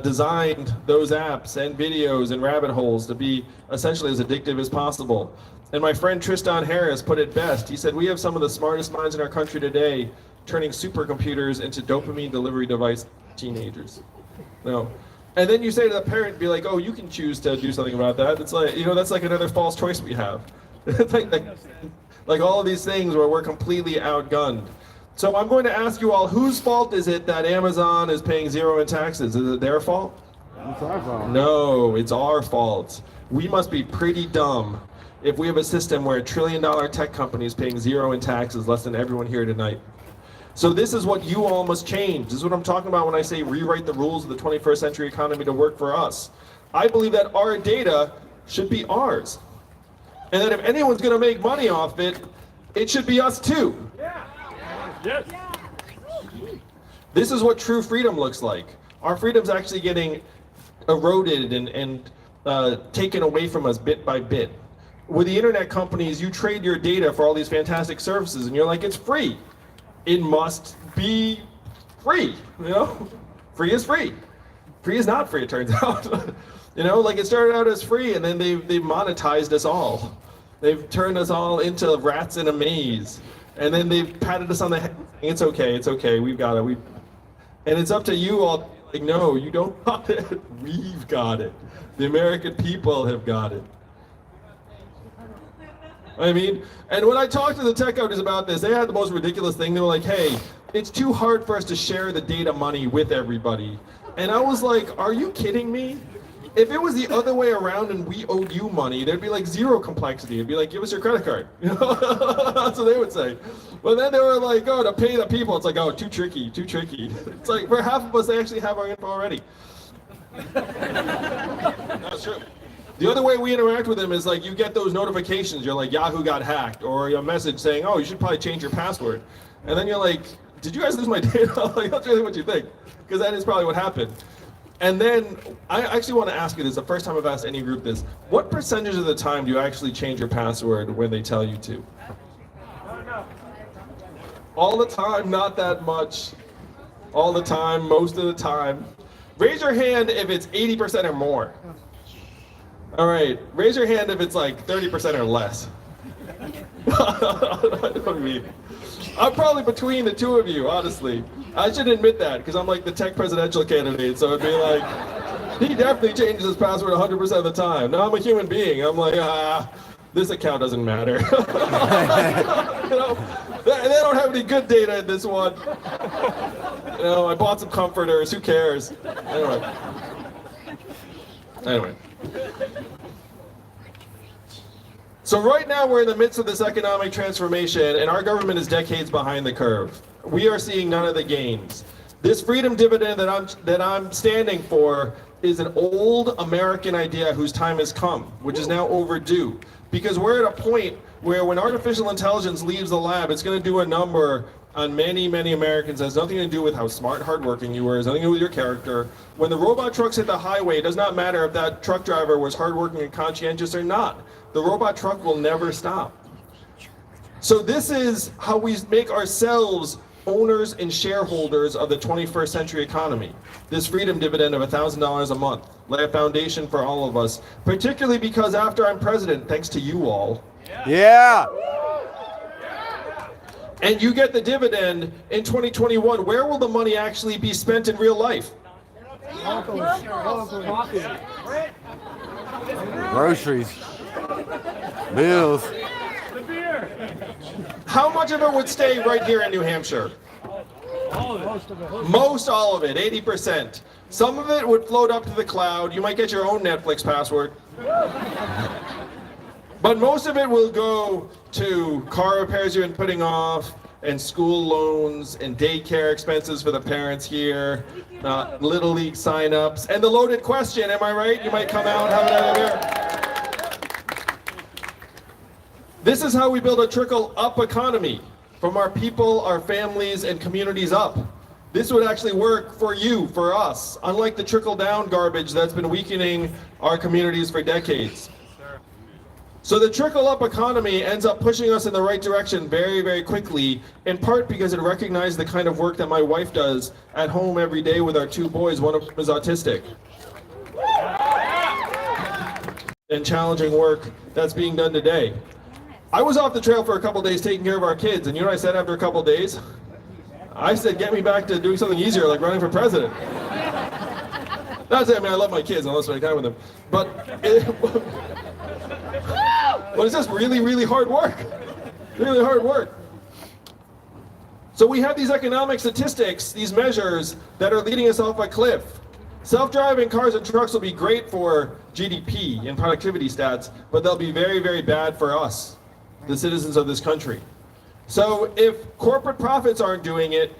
designed those apps and videos and rabbit holes to be essentially as addictive as possible. And my friend Tristan Harris put it best. He said, we have some of the smartest minds in our country today turning supercomputers into dopamine delivery device teenagers. No. And then you say to the parent, be like, oh, you can choose to do something about that. It's like, you know, that's like another false choice we have. like all of these things where we're completely outgunned. So I'm going to ask you all, whose fault is it that Amazon is paying zero in taxes? Is it their fault? It's our fault. No, it's our fault. We must be pretty dumb if we have a system where $1 trillion tech company is paying zero in taxes, less than everyone here tonight. So this is what you all must change. This is what I'm talking about when I say rewrite the rules of the 21st century economy to work for us. I believe that our data should be ours. And that if anyone's going to make money off it, it should be us too. Yes. This is what true freedom looks like. Our freedom's actually getting eroded and taken away from us bit by bit. With the internet companies, you trade your data for all these fantastic services, and you're like, it's free. It must be free, you know? Free is free. Free is not free, it turns out. You know, like it started out as free, and then they monetized us all. They've turned us all into rats in a maze. And then they've patted us on the head. It's okay, we've got it. And it's up to you all to be like, no, you don't got it. We've got it. The American people have got it. I mean, and when I talked to the tech companies about this, they had the most ridiculous thing. They were like, hey, it's too hard for us to share the data money with everybody. And I was like, are you kidding me? If it was the other way around and we owed you money, there'd be like zero complexity. It'd be like, give us your credit card. You know? That's what they would say. But then they were like, oh, to pay the people. It's like, oh, too tricky. It's like, for half of us, they actually have our info already. That's true. The other way we interact with them is like, you get those notifications. You're like, Yahoo got hacked, or a message saying, oh, you should probably change your password. And then you're like, did you guys lose my data? Like, that's really what you think, because that is probably what happened. And then I actually want to ask you this, the first time I've asked any group this, what percentage of the time do you actually change your password when they tell you to? All the time, not that much. All the time, most of the time. Raise your hand if it's 80% or more. All right, raise your hand if it's like 30% or less. I don't mean. I'm probably between the two of you, honestly. I should admit that, because I'm like the tech presidential candidate, so it'd be like, he definitely changes his password 100% of the time. Now I'm a human being. I'm like, this account doesn't matter. You know, they don't have any good data in this one. You know, I bought some comforters, who cares? Anyway. So right now we're in the midst of this economic transformation, and our government is decades behind the curve. We are seeing none of the gains. This freedom dividend that I'm standing for is an old American idea whose time has come, which is now overdue. Because we're at a point where when artificial intelligence leaves the lab, it's going to do a number on many, many Americans. It has nothing to do with how smart, hardworking you were. It has nothing to do with your character. When the robot trucks hit the highway, it does not matter if that truck driver was hardworking and conscientious or not. The robot truck will never stop. So this is how we make ourselves owners and shareholders of the 21st century economy. This freedom dividend of $1,000 a month, lay a foundation for all of us, particularly because after I'm president, thanks to you all. Yeah. And you get the dividend in 2021, where will the money actually be spent in real life? Groceries. Bills. How much of it would stay right here in New Hampshire? Most all of it, 80%. Some of it would float up to the cloud. You might get your own Netflix password. But most of it will go to car repairs you've been putting off, and school loans, and daycare expenses for the parents here, Little League signups, and the loaded question, am I right? You might come out, have it out of there. This is how we build a trickle-up economy, from our people, our families, and communities up. This would actually work for you, for us, unlike the trickle-down garbage that's been weakening our communities for decades. So the trickle-up economy ends up pushing us in the right direction very, very quickly, in part because it recognized the kind of work that my wife does at home every day with our two boys, one of whom is autistic. And challenging work that's being done today. I was off the trail for a couple days taking care of our kids, and you know what I said after a couple days? I said, get me back to doing something easier, like running for president. Not saying, I mean, I love my kids, and I love spending time with them. But it's just really, really hard work. Really hard work. So we have these economic statistics, these measures that are leading us off a cliff. Self-driving cars and trucks will be great for GDP and productivity stats, but they'll be very, very bad for us, the citizens of this country. So if corporate profits aren't doing it,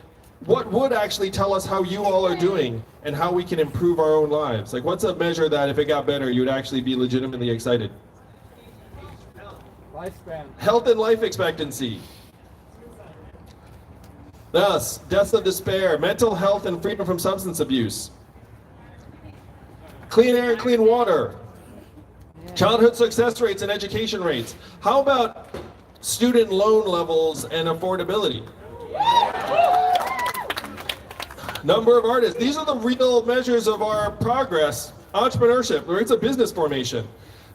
what would actually tell us how you all are doing and how we can improve our own lives? Like, what's a measure that if it got better, you would actually be legitimately excited? Lifespan. Health and life expectancy. Thus, deaths of despair, mental health and freedom from substance abuse. Clean air and clean water. Childhood success rates and education rates. How about student loan levels and affordability? Number of artists. These are the real measures of our progress. Entrepreneurship, rates of business formation.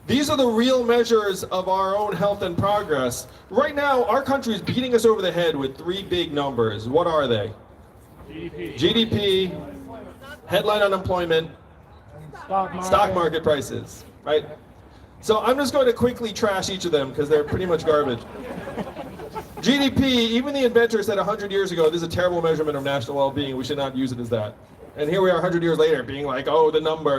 These are the real measures of our own health and progress. Right now, our country is beating us over the head with three big numbers. What are they? GDP, headline unemployment, stock market prices, right? So I'm just going to quickly trash each of them because they're pretty much garbage. GDP, even the inventor said 100 years ago, this is a terrible measurement of national well-being. We should not use it as that. And here we are 100 years later being like, oh, the number.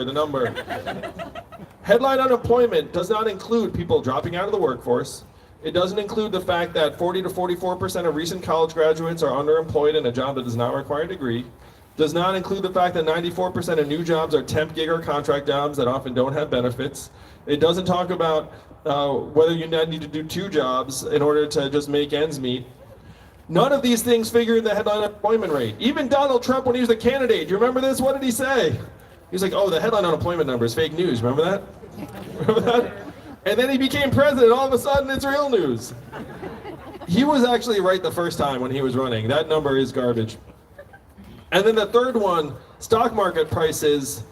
Headline unemployment does not include people dropping out of the workforce. It doesn't include the fact that 40 to 44% of recent college graduates are underemployed in a job that does not require a degree. Does not include the fact that 94% of new jobs are temp gig or contract jobs that often don't have benefits. It doesn't talk about whether you need to do two jobs in order to just make ends meet. None of these things figure in the headline unemployment rate. Even Donald Trump, when he was the candidate, do you remember this? What did he say? He's like, oh, the headline unemployment number is fake news. Remember that? Remember that? And then he became president. All of a sudden, it's real news. He was actually right the first time when he was running. That number is garbage. And then the third one, stock market prices.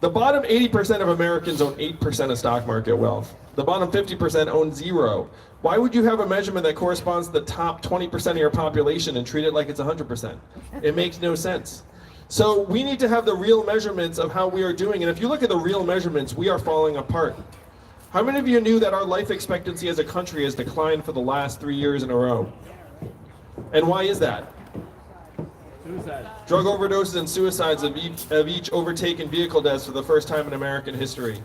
The bottom 80% of Americans own 8% of stock market wealth. The bottom 50% own 0. Why would you have a measurement that corresponds to the top 20% of your population and treat it like it's 100%? It makes no sense. So we need to have the real measurements of how we are doing. And if you look at the real measurements, we are falling apart. How many of you knew that our life expectancy as a country has declined for the last 3 years in a row? And why is that? Suicide. Drug overdoses and suicides have each overtaken vehicle deaths for the first time in American history.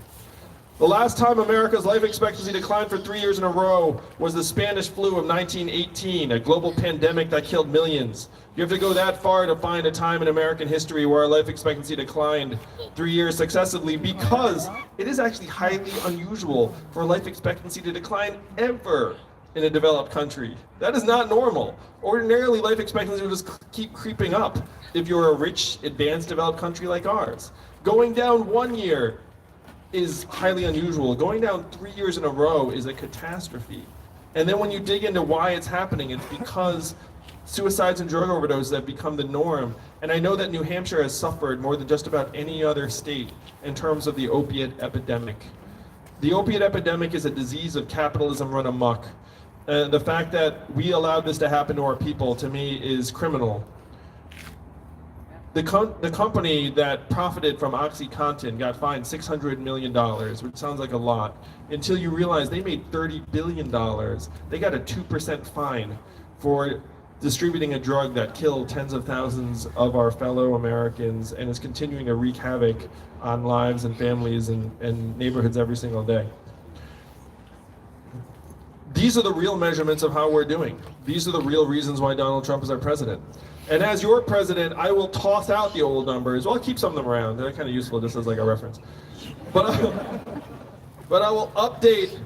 The last time America's life expectancy declined for 3 years in a row was the Spanish flu of 1918, a global pandemic that killed millions. You have to go that far to find a time in American history where our life expectancy declined 3 years successively, because it is actually highly unusual for life expectancy to decline ever in a developed country. That is not normal. Ordinarily, life expectancy will just keep creeping up if you're a rich, advanced, developed country like ours. Going down 1 year is highly unusual. Going down 3 years in a row is a catastrophe. And then when you dig into why it's happening, it's because suicides and drug overdoses have become the norm. And I know that New Hampshire has suffered more than just about any other state in terms of the opiate epidemic. The opiate epidemic is a disease of capitalism run amok. The fact that we allowed this to happen to our people, to me, is criminal. The company that profited from OxyContin got fined $600 million, which sounds like a lot, until you realize they made $30 billion. They got a 2% fine for distributing a drug that killed tens of thousands of our fellow Americans and is continuing to wreak havoc on lives and families and neighborhoods every single day. These are the real measurements of how we're doing. These are the real reasons why Donald Trump is our president. And as your president, I will toss out the old numbers. Well, I'll keep some of them around. They're kind of useful just as like a reference. But I will update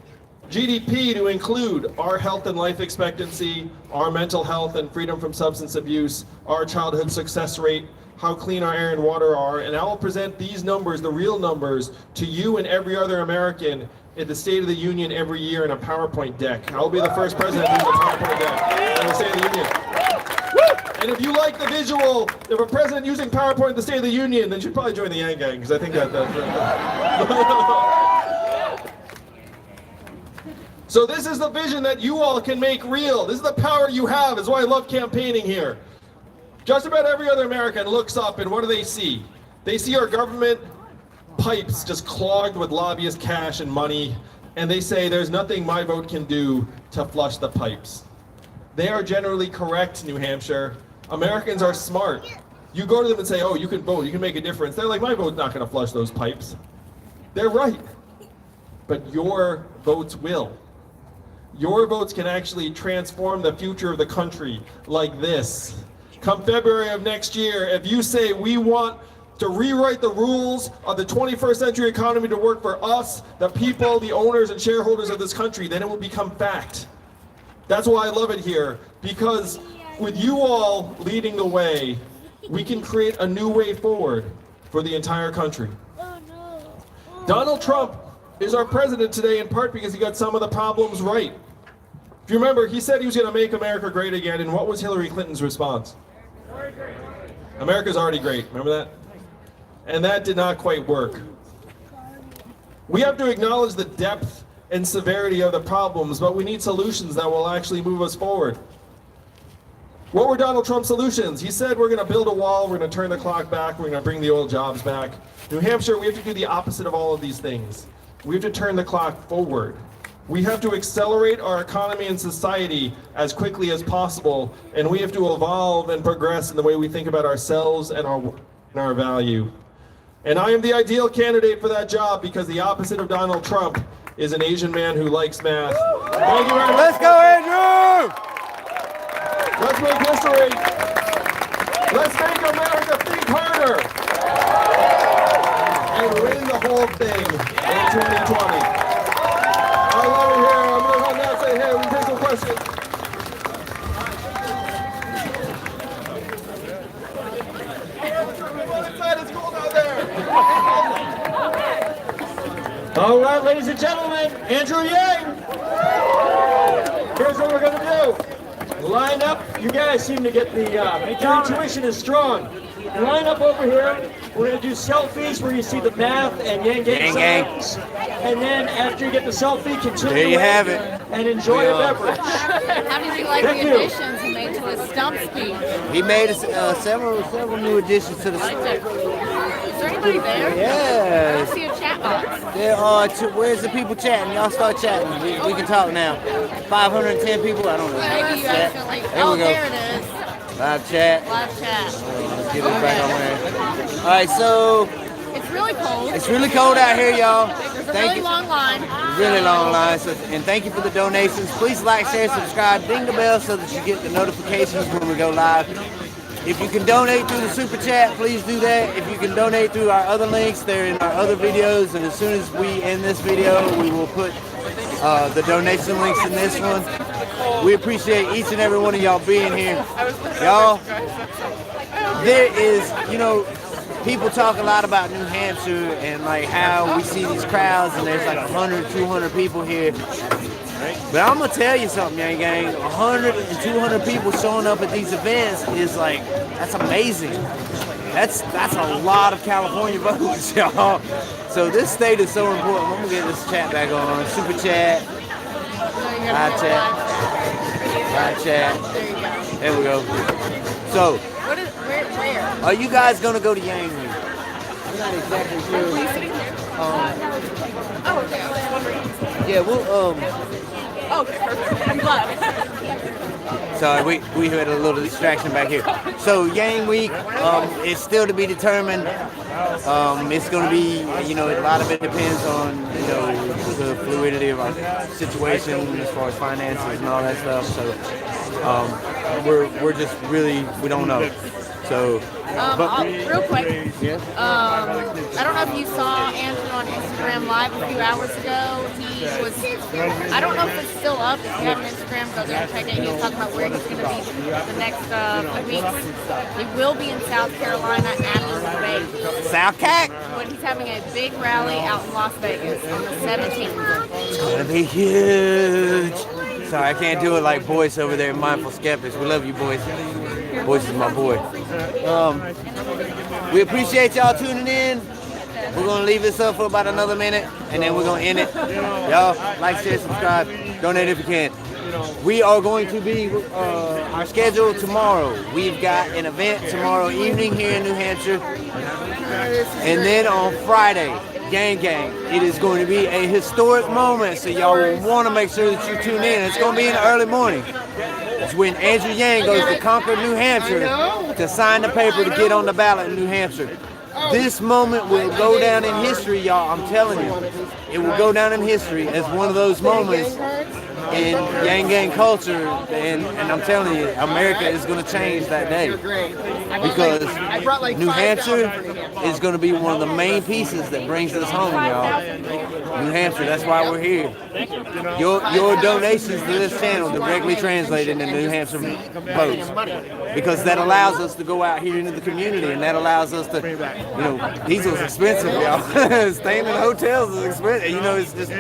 GDP to include our health and life expectancy, our mental health and freedom from substance abuse, our childhood success rate, how clean our air and water are, and I will present these numbers, the real numbers, to you and every other American at the State of the Union every year in a PowerPoint deck. I'll be the first president to use a PowerPoint deck in the State of the Union. And if you like the visual of a president using PowerPoint at the State of the Union, then you should probably join the Yang Gang, because I think So this is the vision that you all can make real. This is the power you have. Is why I love campaigning here. Just about every other American looks up, and what do they see? They see our government pipes just clogged with lobbyist cash and money, and they say there's nothing my vote can do to flush the pipes. They are generally correct, New Hampshire. Americans are smart. You go to them and say, oh, you can vote, you can make a difference. They're like, my vote's not going to flush those pipes. They're right. But your votes will. Your votes can actually transform the future of the country like this. Come February of next year, if you say we want to rewrite the rules of the 21st century economy to work for us, the people, the owners and shareholders of this country, then it will become fact. That's why I love it here, because with you all leading the way, we can create a new way forward for the entire country. Donald Trump is our president today in part because he got some of the problems right. If you remember, he said he was going to make America great again, and what was Hillary Clinton's response? America's already great. Remember that? And that did not quite work. We have to acknowledge the depth and severity of the problems, but we need solutions that will actually move us forward. What were Donald Trump's solutions? He said we're going to build a wall, we're going to turn the clock back, we're going to bring the old jobs back. New Hampshire, we have to do the opposite of all of these things. We have to turn the clock forward. We have to accelerate our economy and society as quickly as possible, and we have to evolve and progress in the way we think about ourselves and our value. And I am the ideal candidate for that job because the opposite of Donald Trump is an Asian man who likes math. Thank you very much. Let's go, Andrew! Let's make history. Let's make America think harder. And win the whole thing in 2020. I love it here. I'm going to run down and say, hey, we can take some questions. It's cold out there. All right, ladies and gentlemen, Andrew Yang. Here's what we're going to do. Line up. You guys seem to get the, your intuition is strong. Line up over here. We're going to do selfies where you see the math and Yang Gang signs. And then after you get the selfie, continue There you have it. and enjoy a beverage. How did you like Thank the you. additions he made to his stump speech? He made several new additions to the. Is there anybody there? Yeah. I see a chat box. Where's the people chatting? Y'all start chatting. We can talk now. 510 people. I don't know. Maybe you guys feel like, There we go. there it is. Live chat. Live chat. Let's get this back on there. All right, so It's really cold. it's really cold out here, y'all. There's a Thank really you. long line. Really long line. So, and thank you for the donations. Please like, share, subscribe, ding the bell so that you get the notifications when we go live. If you can donate through the super chat, please do that. If you can donate through our other links, they're in our other videos. And as soon as we end this video, we will put the donation links in this one. We appreciate each and every one of y'all being here. Y'all, there is, people talk a lot about New Hampshire and like how we see these crowds and there's like 100, 200 people here. But I'm gonna tell you something, Yang Gang. 100 and 200 people showing up at these events is like, that's amazing. That's a lot of California votes, y'all. So this state is so important. I'm gonna get this chat back on. Super chat, live chat, live chat. There we go. So, Where? are you guys gonna go to Yang Week? I'm not exactly sure. Yeah, we'll Okay, perfect. I'm glad. Sorry, we had a little distraction back here. So Yang Week is still to be determined. It's going to be, a lot of it depends on, the fluidity of our situation as far as finances and all that stuff. So we're just really, we don't know. So, Real quick, yeah. I don't know if you saw Andrew on Instagram Live a few hours ago. He was, I don't know if it's still up. If you have an Instagram, go there and check it. He was talking about where he's going to be the next few weeks. He will be in South Carolina at Las Vegas. South Cac. But he's having a big rally out in Las Vegas on the 17th. It's going to be huge. Sorry, I can't do it like Boyce over there, Mindful Skeptics. We love you, Boyce. Boyce is my boy. We appreciate y'all tuning in. We're going to leave this up for about another minute, and then we're going to end it. Y'all, like, share, subscribe, donate if you can. We are going to be, our schedule tomorrow. We've got an event tomorrow evening here in New Hampshire. And then on Friday, Gang, it is going to be a historic moment, so y'all will want to make sure that you tune in. It's going to be in the early morning. It's when Andrew Yang goes to Concord, New Hampshire to sign the paper to get on the ballot in New Hampshire. This moment will go down in history, y'all. I'm telling you. It will go down in history as one of those moments in Yang Gang culture, and I'm telling you, America is going to change that day because New Hampshire is going to be one of the main pieces that brings us home, y'all. New Hampshire, that's why we're here. Your donations to this channel directly translate into New Hampshire votes because that allows us to go out here into the community, and that allows us to, diesel's expensive, y'all. Staying in hotels is expensive. It's just,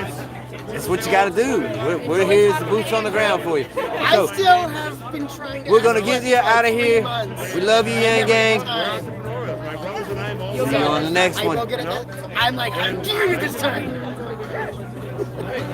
it's what you got to do. We're here as the boots on the ground for you. So, I still have been trying to. We're going to get you out of here. We love you, Yang Gang. See you on the next one. I'm like, I'm doing it this time.